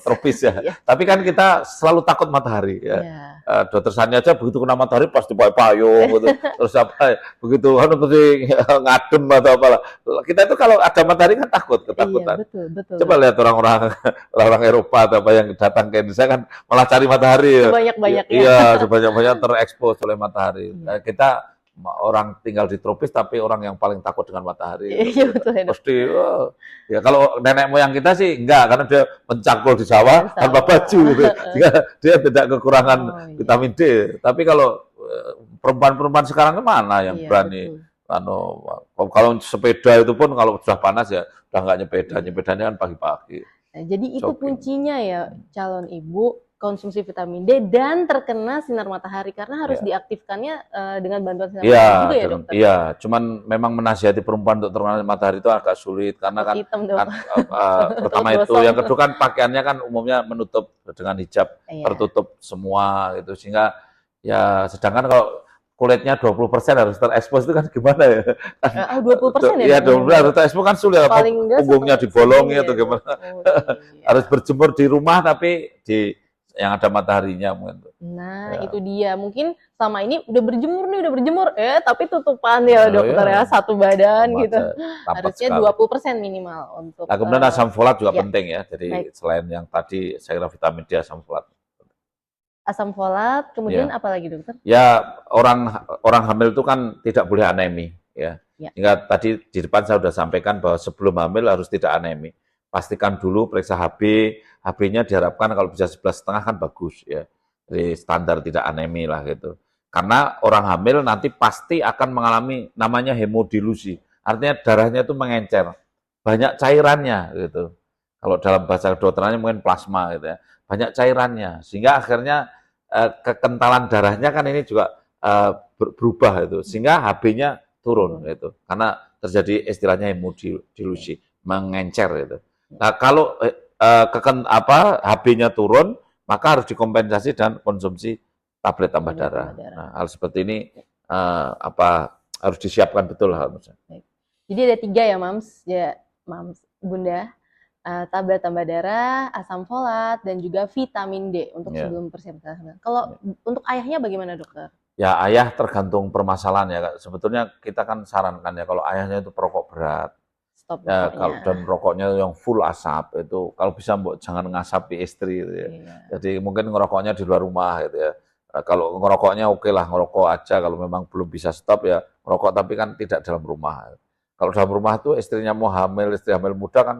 tropis ya. Iya. Tapi kan kita selalu takut matahari ya. Iya. Dokter Sani aja begitu kena matahari pasti pakai payung gitu. Terus apa begitu ngadem atau apalah. Kita itu kalau ada matahari kan ketakutan. Iya, betul. Coba lihat orang Eropa atau apa yang datang ke Indonesia kan malah cari matahari. Sebanyak-banyaknya. Iya, sebanyak-banyak terekspos oleh matahari. Nah, kita orang tinggal di tropis tapi orang yang paling takut dengan matahari. Iya, betul. Pasti ya kalau nenek moyang kita sih enggak, karena dia mencangkul di sawah tanpa baju gitu. Dia tidak kekurangan vitamin D. Tapi kalau perempuan-perempuan sekarang mana yang berani? Kalau sepeda itu pun kalau sudah panas ya udah enggak nyepedanya kan pagi-pagi. Nah, jadi itu kuncinya ya calon ibu, konsumsi vitamin D dan terkena sinar matahari, karena harus diaktifkannya dengan bantuan sinar matahari juga ya dokter? Iya, cuman memang menasihati perempuan untuk terkena matahari itu agak sulit karena kan pertama itu, yang kedua kan pakaiannya kan umumnya menutup dengan hijab, tertutup semua gitu, sehingga ya sedangkan kalau kulitnya 20% harus terekspos itu kan gimana ya? 20% ya? Iya, 20% harus terekspos kan sulit, punggungnya dibolongi atau gimana. Harus berjemur di rumah tapi yang ada mataharinya mungkin. Nah, itu dia. Mungkin selama ini udah berjemur, tapi tutupan ya dokter ya, satu badan gitu. Harusnya 20% minimal untuk. Nah, kemudian asam folat juga penting ya. Jadi selain yang tadi saya kira vitamin D, asam folat. Asam folat, kemudian apa lagi dokter? Ya, orang hamil itu kan tidak boleh anemi ya. Hingga tadi di depan saya sudah sampaikan bahwa sebelum hamil harus tidak anemi. pastikan dulu periksa HB, HB-nya diharapkan kalau bisa 11,5 kan bagus ya. Jadi standar tidak anemi lah gitu. Karena orang hamil nanti pasti akan mengalami namanya hemodilusi. Artinya darahnya itu mengencer. Banyak cairannya gitu. Kalau dalam bahasa kedokterannya mungkin plasma gitu ya. Banyak cairannya. Sehingga akhirnya kekentalan darahnya kan ini juga berubah itu. Sehingga HB-nya turun gitu. Karena terjadi istilahnya hemodilusi, mengencer gitu. Nah, kalau HB-nya turun, maka harus dikompensasi dan konsumsi tablet tambah darah. Nah, hal seperti ini harus disiapkan betul harusnya. Jadi ada 3 ya, Mams, Bunda. Tablet tambah darah, asam folat, dan juga vitamin D untuk sebelum persiapan. Kalau untuk ayahnya bagaimana, dokter? Ya, ayah tergantung permasalahan ya. Sebetulnya kita kan sarankan ya kalau ayahnya itu perokok berat. Stop ya, kalau dan rokoknya yang full asap itu kalau bisa jangan ngasapi istri gitu ya. Jadi mungkin ngerokoknya di luar rumah gitu ya. Kalau ngerokoknya oke lah ngerokok aja kalau memang belum bisa stop ya ngerokok tapi kan tidak dalam rumah. Kalau dalam rumah tuh istrinya mau hamil, istri hamil muda kan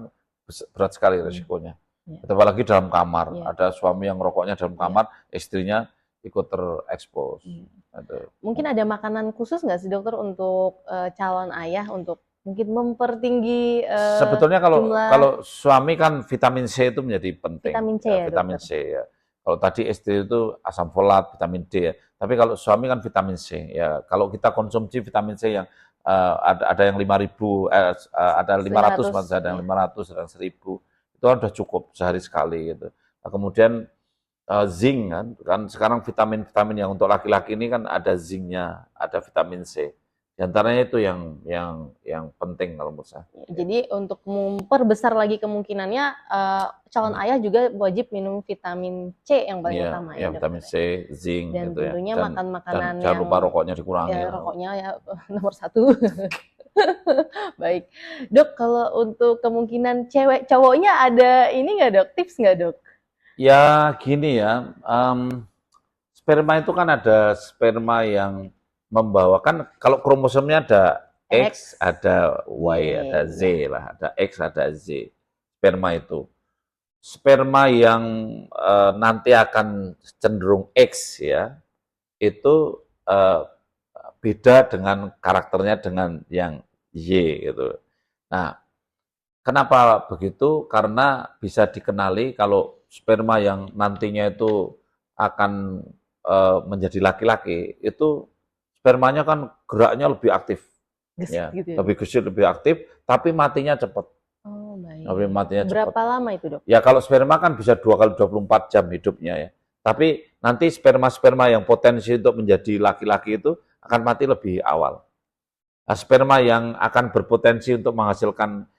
berat sekali resikonya. Apalagi dalam kamar, ada suami yang ngerokoknya dalam kamar, istrinya ikut terekspos. Mungkin ada makanan khusus nggak sih dokter untuk calon ayah untuk mungkin mempertinggi sebetulnya kalau suami kan vitamin C itu menjadi penting. Vitamin C ya, vitamin C ya. Kalau tadi istri itu asam folat, vitamin D ya. Tapi kalau suami kan vitamin C ya. Kalau kita konsumsi vitamin C yang ada yang 5.000, ada 500, ada yang 500, ada yang 1.000, itu sudah cukup sehari sekali gitu. Nah, kemudian zinc kan sekarang vitamin yang untuk laki-laki ini kan ada zincnya, ada vitamin C. Di antaranya itu yang penting kalau menurut saya. Jadi untuk memperbesar lagi kemungkinannya calon ayah juga wajib minum vitamin C yang paling utama ya. Vitamin C, zinc dan gitu tentunya ya. makan makanan dan jangan lupa rokoknya dikurangi. Ya, rokoknya ya nomor 1. Baik. Dok, kalau untuk kemungkinan cewek cowoknya ada ini nggak dok? Tips nggak dok? Ya gini ya, sperma itu kan ada sperma yang membawakan kalau kromosomnya ada X, ada Y, ada Z lah, ada X, ada Z. Sperma itu. Sperma yang nanti akan cenderung X ya, itu beda dengan karakternya dengan yang Y gitu. Nah, kenapa begitu? Karena bisa dikenali kalau sperma yang nantinya itu akan menjadi laki-laki itu spermanya kan geraknya lebih aktif, ya, gitu ya? Lebih gesit, lebih aktif, tapi matinya cepat. Oh, baik. Tapi matinya berapa cepat. Lama itu dok? Ya kalau sperma kan bisa 2 kali 24 jam hidupnya ya. Tapi nanti sperma-sperma yang potensi untuk menjadi laki-laki itu akan mati lebih awal. Nah, sperma yang akan berpotensi untuk menghasilkan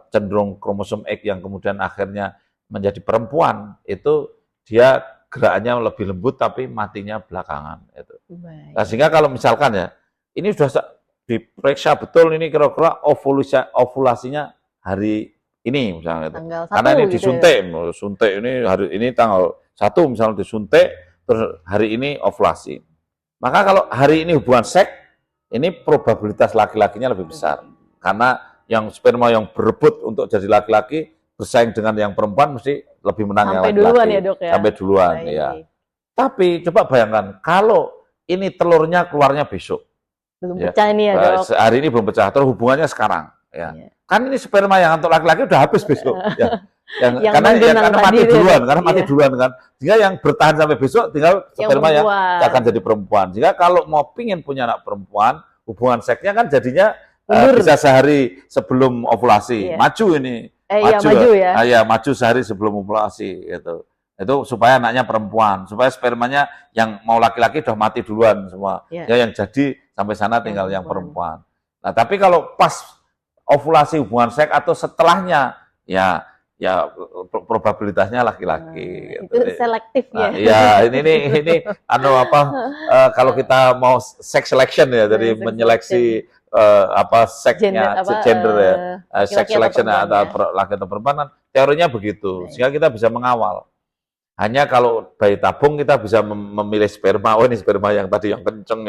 cenderung kromosom X yang kemudian akhirnya menjadi perempuan itu dia gerakannya lebih lembut tapi matinya belakangan itu. Nah, sehingga kalau misalkan ya ini sudah diperiksa betul ini kira-kira ovulasinya hari ini misalnya itu. Karena ini disuntik, gitu ya? Suntik ini hari ini tanggal 1 misalnya disuntik terus hari ini ovulasi. Maka kalau hari ini hubungan seks ini probabilitas laki-lakinya lebih besar. Karena yang sperma yang berebut untuk jadi laki-laki bersaing dengan yang perempuan mesti lebih menang yang laki-laki. Sampai duluan ya dok ya? Sampai duluan, ya. Tapi coba bayangkan, kalau ini telurnya keluarnya besok. Belum pecah ini ya dok? Hari ini belum pecah, terus hubungannya sekarang. Ya. Kan ini sperma yang untuk laki-laki udah habis besok. Ya. Karena mati duluan, karena mati duluan kan. Sehingga yang bertahan sampai besok tinggal sperma yang akan jadi perempuan. Sehingga kalau mau pingin punya anak perempuan, hubungan seksnya kan jadinya bisa sehari sebelum ovulasi. Maju ini. Maju sehari sebelum ovulasi gitu. Itu supaya anaknya perempuan, supaya spermanya yang mau laki-laki udah mati duluan semua. Ya yang jadi sampai sana tinggal yang perempuan. Nah, tapi kalau pas ovulasi hubungan seks atau setelahnya ya probabilitasnya laki-laki. Itu selektif ya. Iya, ini kalau kita mau sex selection ya, jadi menyeleksi seksnya, gender ya, sex selection atau laki atau perempuan, teorinya begitu, sehingga kita bisa mengawal. Hanya kalau bayi tabung kita bisa memilih sperma. Oh ini sperma yang tadi yang kenceng,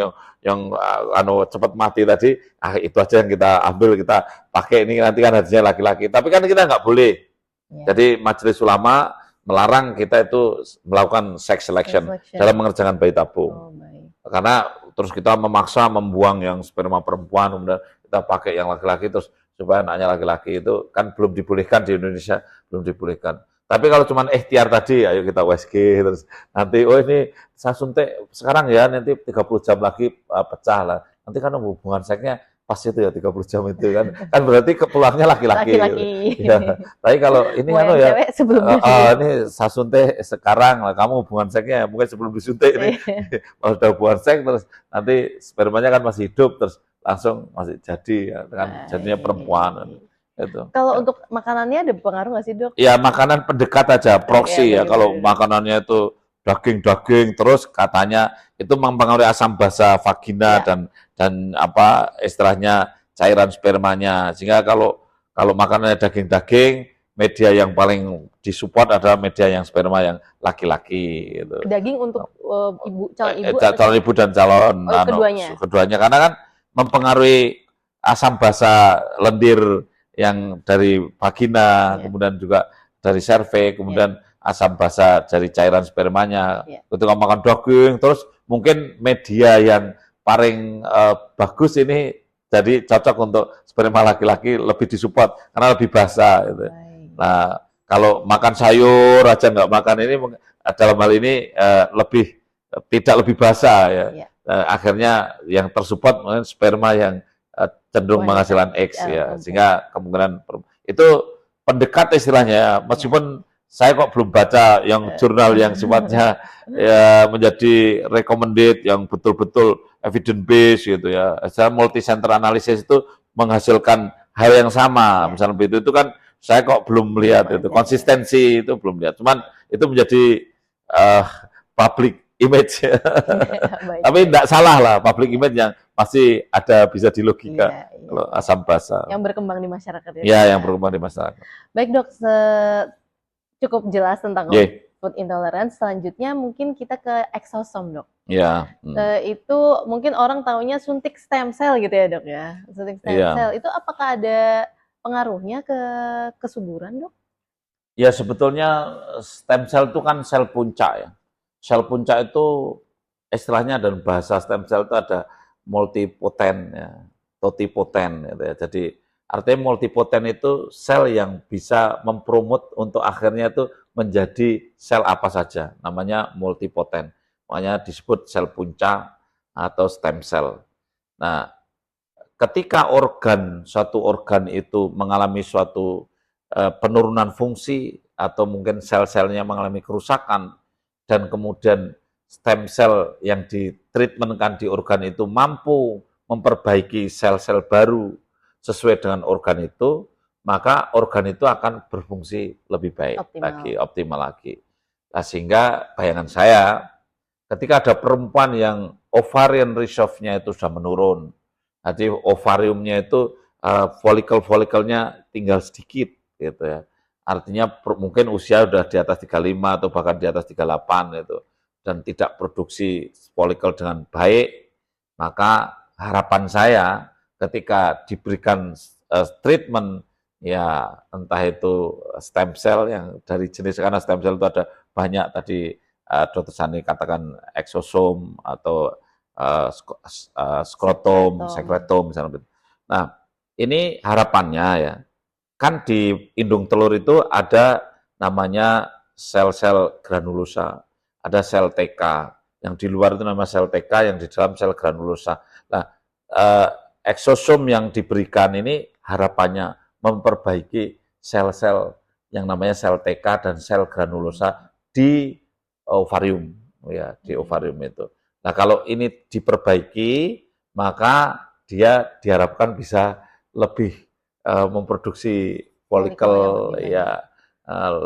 cepat mati tadi. Itu aja yang kita ambil, kita pakai. Ini nanti kan hasilnya laki-laki. Tapi kan kita nggak boleh. Ya. Jadi Majelis Ulama melarang kita itu melakukan sex selection dalam mengerjakan bayi tabung. Karena terus kita memaksa membuang yang sperma perempuan, kemudian kita pakai yang laki-laki terus supaya anaknya laki-laki, itu kan belum dibolehkan di Indonesia, belum dibolehkan. Tapi kalau cuma ikhtiar tadi, ayo kita USG, terus nanti, oh ini saya suntik sekarang ya, nanti 30 jam lagi pecah lah. Nanti kan hubungan seksnya pas itu ya 30 jam itu kan. Kan berarti pulangnya laki-laki. Ya. Tapi kalau ini ini saya suntik sekarang lah, kamu hubungan seksnya mungkin sebelum disuntik ini. Kalau sudah hubungan seks terus nanti spermanya kan masih hidup, terus langsung masih jadi ya, kan jadinya perempuan. Itu. Kalau untuk makanannya ada pengaruh nggak sih, Dok? Ya makanan pendekat aja, proksi ya. Kalau makanannya itu daging-daging terus katanya itu mempengaruhi asam basa vagina dan apa istilahnya cairan spermanya. Sehingga kalau makanannya daging-daging, media yang paling disupport adalah media yang sperma yang laki-laki. Gitu. Daging untuk calon ibu dan calon keduanya karena kan mempengaruhi asam basa lendir yang dari vagina, kemudian juga dari cervix, kemudian asam basa dari cairan spermanya. Ketika makan daging, terus mungkin media yang paling bagus ini jadi cocok untuk sperma laki-laki, lebih disupport karena lebih basah. Gitu. Nah, kalau makan sayur aja nggak makan ini, dalam hal ini tidak lebih basah ya. Akhirnya yang tersupport mungkin sperma yang cenderung menghasilkan X ya, sehingga kemungkinan itu pendekat istilahnya. Meskipun saya kok belum baca yang jurnal yang sifatnya ya menjadi recommended yang betul-betul evidence based gitu ya. Saya multi center analysis itu menghasilkan hal yang sama, misalnya begitu itu kan saya kok belum melihat itu konsistensi itu belum lihat. Cuman itu menjadi public image. Tapi tidak salah lah, public image yang pasti ada bisa dilogika kalau asam basa. Yang berkembang di masyarakat. Yang berkembang di masyarakat. Baik Dok, cukup jelas tentang food intolerance. Selanjutnya mungkin kita ke exosom, Dok. Itu mungkin orang taunya suntik stem cell gitu ya, Dok ya. Suntik stem cell itu apakah ada pengaruhnya ke kesuburan, Dok? Ya sebetulnya stem cell itu kan sel puncak ya. Sel puncak itu istilahnya dan bahasa stem cell itu ada multipoten, ya, totipoten, gitu ya. Jadi artinya multipoten itu sel yang bisa mempromot untuk akhirnya itu menjadi sel apa saja, namanya multipoten. Makanya disebut sel puncak atau stem cell. Nah, ketika suatu organ itu mengalami suatu penurunan fungsi atau mungkin sel-selnya mengalami kerusakan, dan kemudian stem cell yang ditreatmentkan di organ itu mampu memperbaiki sel-sel baru sesuai dengan organ itu, maka organ itu akan berfungsi lebih baik optimal lagi. Nah, sehingga bayangan saya, ketika ada perempuan yang ovarian reserve-nya itu sudah menurun, jadi ovariumnya itu folikel-folikelnya tinggal sedikit, gitu ya. Artinya mungkin usia sudah di atas 35 atau bahkan di atas 38 itu, dan tidak produksi folikel dengan baik, maka harapan saya ketika diberikan treatment ya entah itu stem cell yang dari jenis, karena stem cell itu ada banyak tadi Dr. Sani katakan exosom atau skrotom, sekretom misalnya. Nah, ini harapannya ya. Kan di indung telur itu ada namanya sel-sel granulosa, ada sel TK, yang di luar itu nama sel TK, yang di dalam sel granulosa. Nah, eksosom yang diberikan ini harapannya memperbaiki sel-sel yang namanya sel TK dan sel granulosa di ovarium, ya di ovarium itu. Nah, kalau ini diperbaiki, maka dia diharapkan bisa lebih memproduksi folikel ya,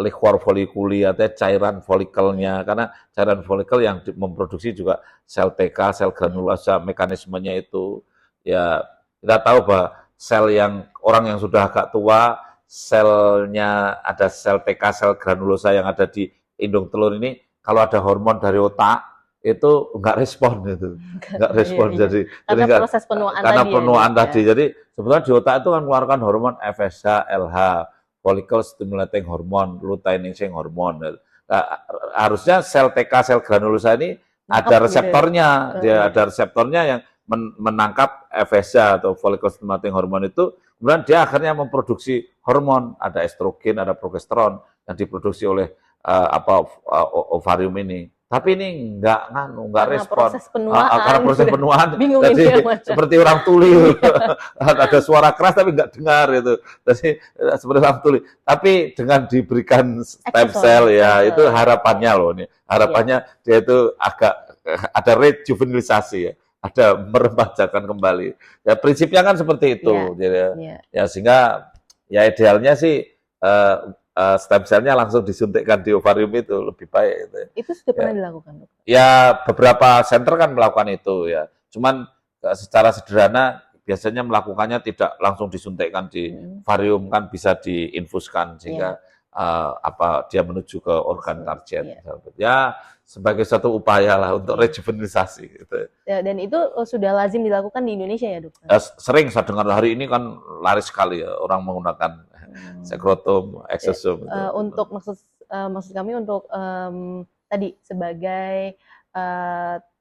liquor folliculi atau cairan folikelnya, karena cairan folikel yang memproduksi juga sel TK, sel granulosa, mekanismenya itu ya kita tahu bahwa sel yang orang yang sudah agak tua, selnya ada sel TK, sel granulosa yang ada di indung telur ini kalau ada hormon dari otak itu nggak respon itu, nggak respon. Iya, iya. Jadi Karena nggak, proses penuaan karena tadi ya, penuaan Dok, ya. tadi. Jadi sebetulnya di otak itu kan mengeluarkan hormon FSH, LH, follicle stimulating hormone, luteinizing hormone. Nah, harusnya sel TK, sel granulosa ini ada Nangkep gitu ya, Dok. reseptornya, dia Heeh. ada reseptornya yang menangkap FSH atau follicle stimulating hormone itu, kemudian dia akhirnya memproduksi hormon, ada estrogen, ada progesteron yang diproduksi oleh ovarium ini. Tapi ini nggak Karena respon. proses penuaan Karena proses gitu. penuaan, Bingung ini jadi yang mana. seperti orang tuli, ada suara keras tapi nggak dengar itu. Jadi seperti orang tuli. Tapi dengan diberikan stem cell ya, itu harapannya loh nih. Harapannya dia itu agak ada rejuvenisasi ya, ada meremajakan kembali. Ya prinsipnya kan seperti itu. Jadi, ya sehingga ya idealnya sih stem cell-nya langsung disuntikkan di ovarium itu lebih baik. Gitu. Itu sudah pernah dilakukan, Dok? Ya beberapa center kan melakukan itu ya. Cuman secara sederhana biasanya melakukannya tidak langsung disuntikkan di ovarium, kan bisa diinfuskan sehingga dia menuju ke organ target. Ya sebagai satu upaya lah untuk rejuvenisasi. Gitu. Ya, dan itu sudah lazim dilakukan di Indonesia ya, Dok? Sering saya dengar hari ini kan laris sekali ya orang menggunakan sekrotom, exosome. Untuk maksud kami untuk tadi sebagai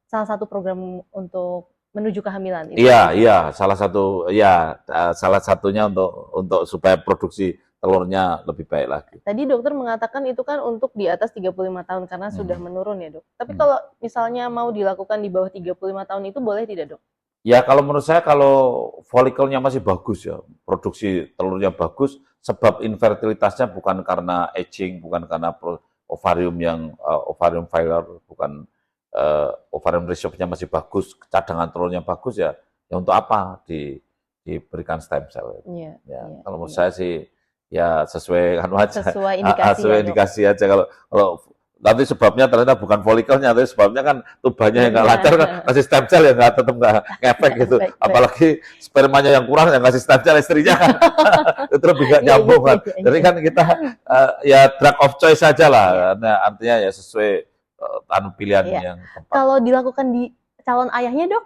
salah satu program untuk menuju kehamilan. Iya, salah satunya untuk supaya produksi telurnya lebih baik lagi. Tadi dokter mengatakan itu kan untuk di atas 35 tahun karena sudah menurun ya, Dok. Tapi kalau misalnya mau dilakukan di bawah 35 tahun itu boleh tidak, Dok? Ya kalau menurut saya kalau folikelnya masih bagus ya, produksi telurnya bagus, sebab infertilitasnya bukan karena aging, bukan karena ovarium ovarium failure, bukan ovarium reserve-nya masih bagus, cadangan telurnya bagus ya untuk apa diberikan stem cell? Kalau menurut saya sih ya sesuai indikasi aja. Kalau nanti sebabnya ternyata bukan folikelnya, tapi sebabnya kan tubannya yang nggak lancar, kan kasih stem cell ya tetap nggak ngefek gitu. Apalagi spermanya yang kurang yang kasih stem cell istrinya kan itu lebih nggak nyambung kan. Jadi kan kita ya drug of choice saja lah, artinya ya sesuai pilihan yang tepat. Kalau dilakukan di calon ayahnya, Dok?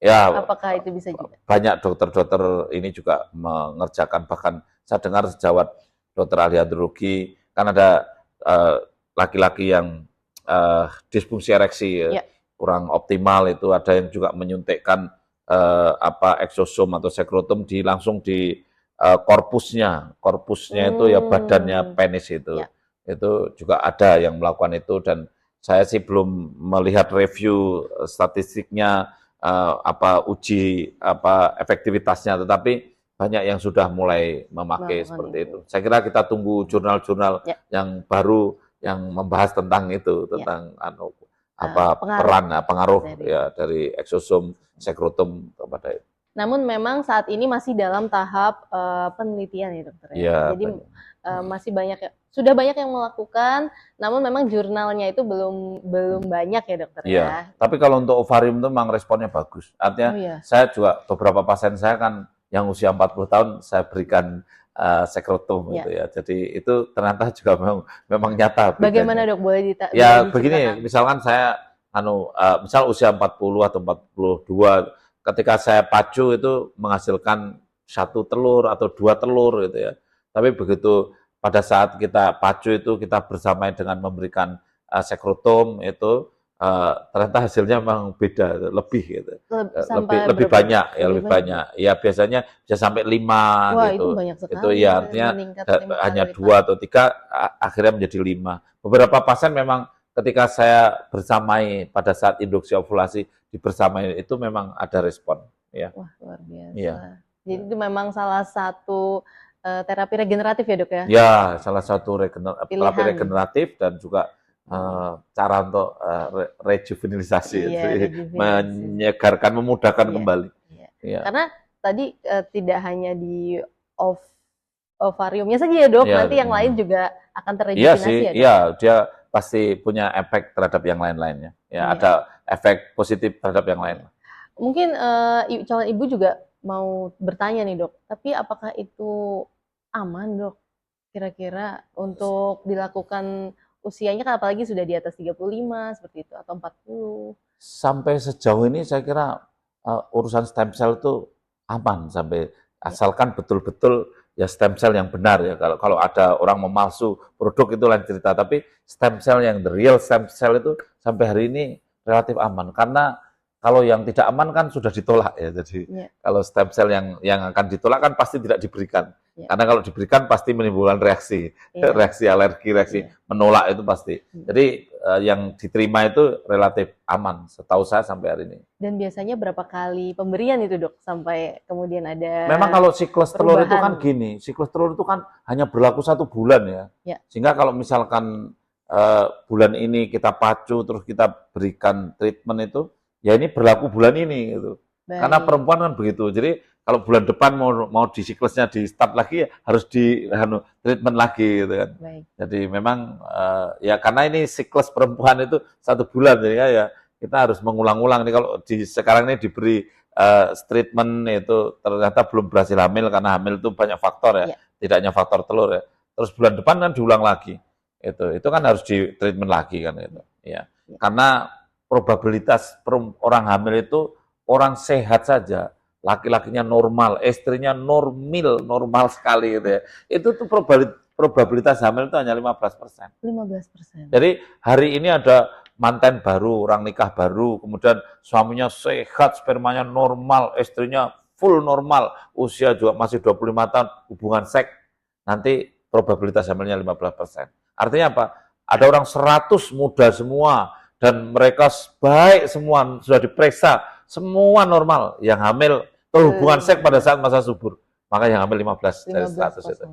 Ya, apakah itu bisa juga? Banyak dokter-dokter ini juga mengerjakan, bahkan saya dengar sejawat dokter ahli andrologi kan ada laki-laki yang disfungsi ereksi kurang optimal, itu ada yang juga menyuntikkan exosome atau sekrotom langsung di korpusnya itu ya badannya penis itu juga ada yang melakukan itu, dan saya sih belum melihat review statistiknya uji efektivitasnya, tetapi banyak yang sudah mulai memakai seperti itu. Saya kira kita tunggu jurnal-jurnal yang baru yang membahas tentang itu, tentang pengaruh ya dari exosome sekrotom kepada itu. Namun memang saat ini masih dalam tahap penelitian ya, Dokter ya. Jadi masih sudah banyak yang melakukan, namun memang jurnalnya itu belum banyak ya, Dokter ya. Tapi kalau untuk ovarium itu memang responnya bagus. Artinya saya juga beberapa pasien saya kan yang usia 40 tahun saya berikan sekrotom gitu ya. Jadi itu ternyata juga memang nyata. Bagaimana, Dok? Boleh ya begini, misalkan saya misal usia 40 atau 42, ketika saya pacu itu menghasilkan 1 telur atau 2 telur gitu ya. Tapi begitu pada saat kita pacu itu kita bersamaan dengan memberikan sekrotom itu ternyata hasilnya memang beda, lebih gitu. Lebih banyak ya, lebih banyak. Ya biasanya bisa sampai 5 gitu. Itu banyak sekali. Itu ya artinya hanya 2 atau 3 akhirnya menjadi 5. Beberapa pasien memang ketika saya bersamai pada saat induksi ovulasi dibersamai itu memang ada respon ya. Wah, luar biasa. Jadi itu memang salah satu terapi regeneratif ya, Dok ya? Ya, salah satu terapi regeneratif dan juga cara untuk rejuvenisasi, menyegarkan, memudahkan kembali. Karena tadi tidak hanya di ovariumnya saja ya, Dok, nanti yang lain juga akan terrejuvenasi ya, Dok? Iya, dia pasti punya efek terhadap yang lain-lainnya. Ya, ada efek positif terhadap yang lain. Mungkin calon ibu juga mau bertanya nih, Dok, tapi apakah itu aman, Dok, kira-kira untuk dilakukan usianya kan apalagi sudah di atas 35 seperti itu atau 40. Sampai sejauh ini saya kira urusan stem cell itu aman sampai Ya. asalkan betul-betul ya stem cell yang benar ya. Kalau ada orang memalsu produk itu lain cerita, tapi stem cell yang the real stem cell itu sampai hari ini relatif aman karena kalau yang tidak aman kan sudah ditolak ya. Jadi Ya. kalau stem cell yang akan ditolak kan pasti tidak diberikan. Ya. Karena kalau diberikan pasti menimbulkan reaksi, Ya. reaksi alergi, reaksi Ya. menolak itu pasti. Hmm. Jadi yang diterima itu relatif aman, setahu saya sampai hari ini. Dan biasanya berapa kali pemberian itu dok sampai kemudian ada Memang kalau siklus telur itu kan perubahan? gini, siklus telur itu kan hanya berlaku 1 bulan ya. Ya. Sehingga kalau misalkan bulan ini kita pacu terus kita berikan treatment itu, ya ini berlaku bulan ini gitu. Karena Baik. perempuan kan begitu. Jadi kalau bulan depan mau di siklusnya di start lagi ya harus di treatment lagi gitu kan. Baik. Jadi memang ya karena ini siklus perempuan itu 1 bulan jadi ya kita harus mengulang-ulang nih. Kalau sekarang ini diberi treatment itu ternyata belum berhasil hamil karena hamil itu banyak faktor ya, Ya. tidak hanya faktor telur ya. Terus bulan depan kan diulang lagi. Itu kan harus di treatment lagi kan itu. Ya. Ya. Karena probabilitas orang hamil itu orang sehat saja, laki-lakinya normal, istrinya normal sekali gitu ya. Itu tuh probabilitas hamil itu hanya 15%. 15%. Jadi hari ini ada manten baru, orang nikah baru, kemudian suaminya sehat, spermanya normal, istrinya full normal, usia juga masih 25 tahun, hubungan seks, nanti probabilitas hamilnya 15%. Artinya apa? Ada orang 100 muda semua, dan mereka baik semua, sudah diperiksa, semua normal. Yang hamil, hubungan seks pada saat masa subur. Maka yang hamil 15 dari 100 itu.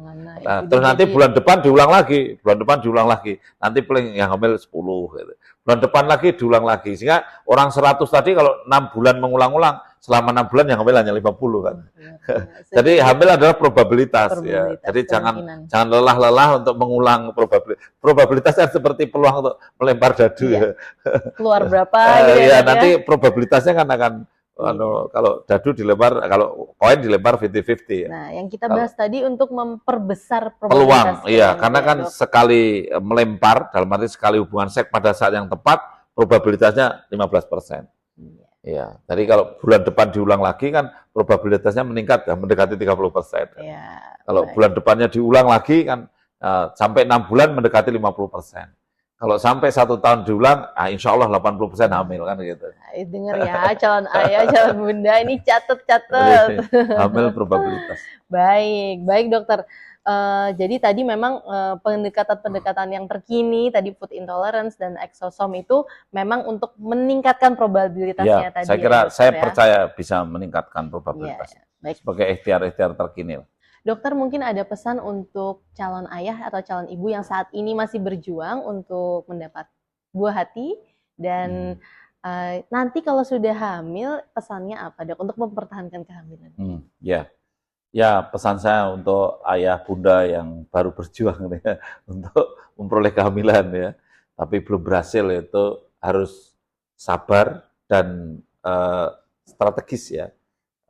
Nah, terus nanti bulan depan diulang lagi, nanti paling yang hamil 10 gitu. Bulan depan lagi diulang lagi, sehingga orang 100 tadi kalau 6 bulan mengulang-ulang, selama 6 bulan yang hamil hanya 50 kan. Jadi hamil adalah probabilitas ya. Jadi jangan lelah-lelah untuk mengulang probabilitasnya seperti peluang untuk melempar dadu ya. Keluar berapa gitu ya nanti probabilitasnya kan akan kalau dadu dilempar, kalau koin dilempar 50-50 ya. Nah, yang kita bahas tadi untuk memperbesar peluang, iya, karena kan sekali melempar, dalam arti sekali hubungan seks pada saat yang tepat, probabilitasnya 15%. Iya, jadi kalau bulan depan diulang lagi kan probabilitasnya meningkat ya, mendekati 30%. Ya, kalau bulan depannya diulang lagi kan sampai 6 bulan mendekati 50%. Kalau sampai 1 tahun diulang, insya Allah 80% hamil kan gitu. Dengar ya, calon ayah, calon bunda, ini catet. Hamil probabilitas. Baik dokter. Jadi tadi memang pendekatan-pendekatan yang terkini, tadi food intolerance dan exosom itu memang untuk meningkatkan probabilitasnya ya, tadi. Saya percaya bisa meningkatkan probabilitas. Ya, baik. Sebagai ikhtiar-ikhtiar terkini. Dokter, mungkin ada pesan untuk calon ayah atau calon ibu yang saat ini masih berjuang untuk mendapat buah hati dan nanti kalau sudah hamil, pesannya apa dok untuk mempertahankan kehamilan? Ya, pesan saya untuk ayah bunda yang baru berjuang ya, untuk memperoleh kehamilan ya, tapi belum berhasil itu harus sabar dan strategis ya.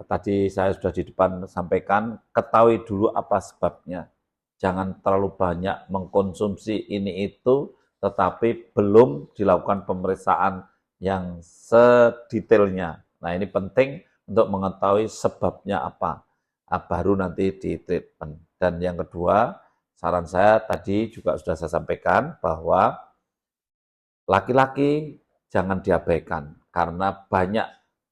Tadi saya sudah di depan sampaikan, ketahui dulu apa sebabnya. Jangan terlalu banyak mengkonsumsi ini itu, tetapi belum dilakukan pemeriksaan yang sedetailnya. Nah, ini penting untuk mengetahui sebabnya apa. Baru nanti di treatment. Dan yang kedua, saran saya tadi juga sudah saya sampaikan bahwa laki-laki jangan diabaikan, karena banyak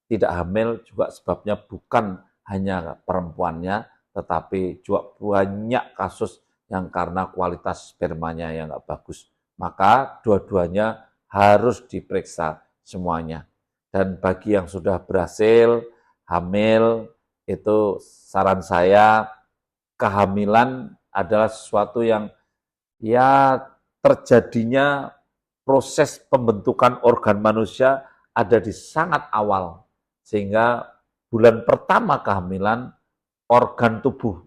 tidak hamil juga sebabnya bukan hanya perempuannya, tetapi juga banyak kasus yang karena kualitas spermanya yang nggak bagus. Maka dua-duanya harus diperiksa semuanya. Dan bagi yang sudah berhasil hamil, itu saran saya, kehamilan adalah sesuatu yang ya terjadinya proses pembentukan organ manusia ada di sangat awal. Sehingga bulan pertama kehamilan, organ tubuh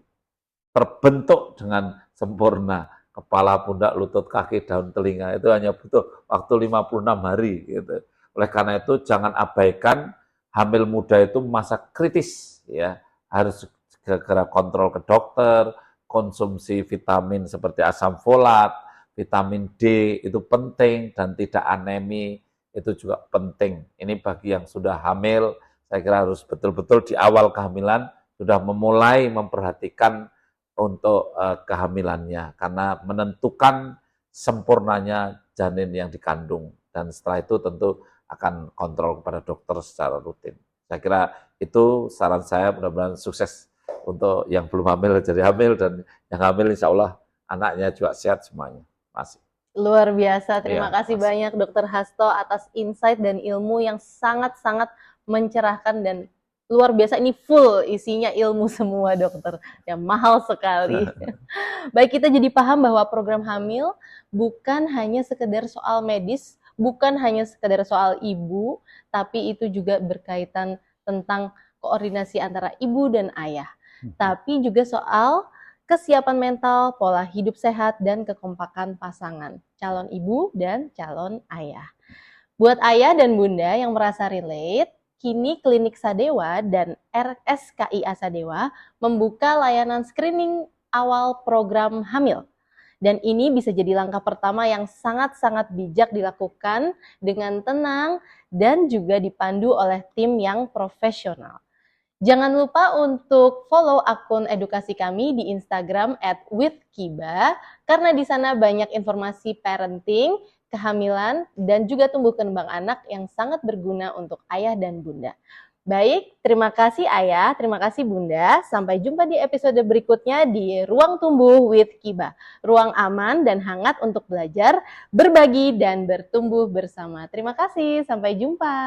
terbentuk dengan sempurna. Kepala, pundak, lutut, kaki, daun, telinga, itu hanya butuh waktu 56 hari. Gitu. Oleh karena itu, jangan abaikan hamil muda itu masa kritis. Ya, harus segera kontrol ke dokter, konsumsi vitamin seperti asam folat, vitamin D itu penting dan tidak anemi itu juga penting. Ini bagi yang sudah hamil, saya kira harus betul-betul di awal kehamilan sudah memulai memperhatikan untuk kehamilannya karena menentukan sempurnanya janin yang dikandung dan setelah itu tentu akan kontrol kepada dokter secara rutin. Saya kira itu saran saya, mudah-mudahan sukses untuk yang belum hamil jadi hamil dan yang hamil insya Allah anaknya juga sehat semuanya. Masih. Luar biasa, terima Iya, kasih masih. banyak Dokter Hasto atas insight dan ilmu yang sangat-sangat mencerahkan dan luar biasa. Ini full isinya ilmu semua dokter, ya mahal sekali. Baik, kita jadi paham bahwa program hamil bukan hanya sekedar soal medis, bukan hanya sekedar soal ibu, tapi itu juga berkaitan tentang koordinasi antara ibu dan ayah. Tapi juga soal kesiapan mental, pola hidup sehat, dan kekompakan pasangan, calon ibu dan calon ayah. Buat ayah dan bunda yang merasa relate, kini Klinik Sadewa dan RSKIA Sadewa membuka layanan screening awal program hamil. Dan ini bisa jadi langkah pertama yang sangat-sangat bijak dilakukan dengan tenang dan juga dipandu oleh tim yang profesional. Jangan lupa untuk follow akun edukasi kami di Instagram @withkiba karena di sana banyak informasi parenting, kehamilan, dan juga tumbuh kembang anak yang sangat berguna untuk ayah dan bunda. Baik, terima kasih ayah, terima kasih bunda. Sampai jumpa di episode berikutnya di Ruang Tumbuh with Kiba. Ruang aman dan hangat untuk belajar, berbagi, dan bertumbuh bersama. Terima kasih, sampai jumpa.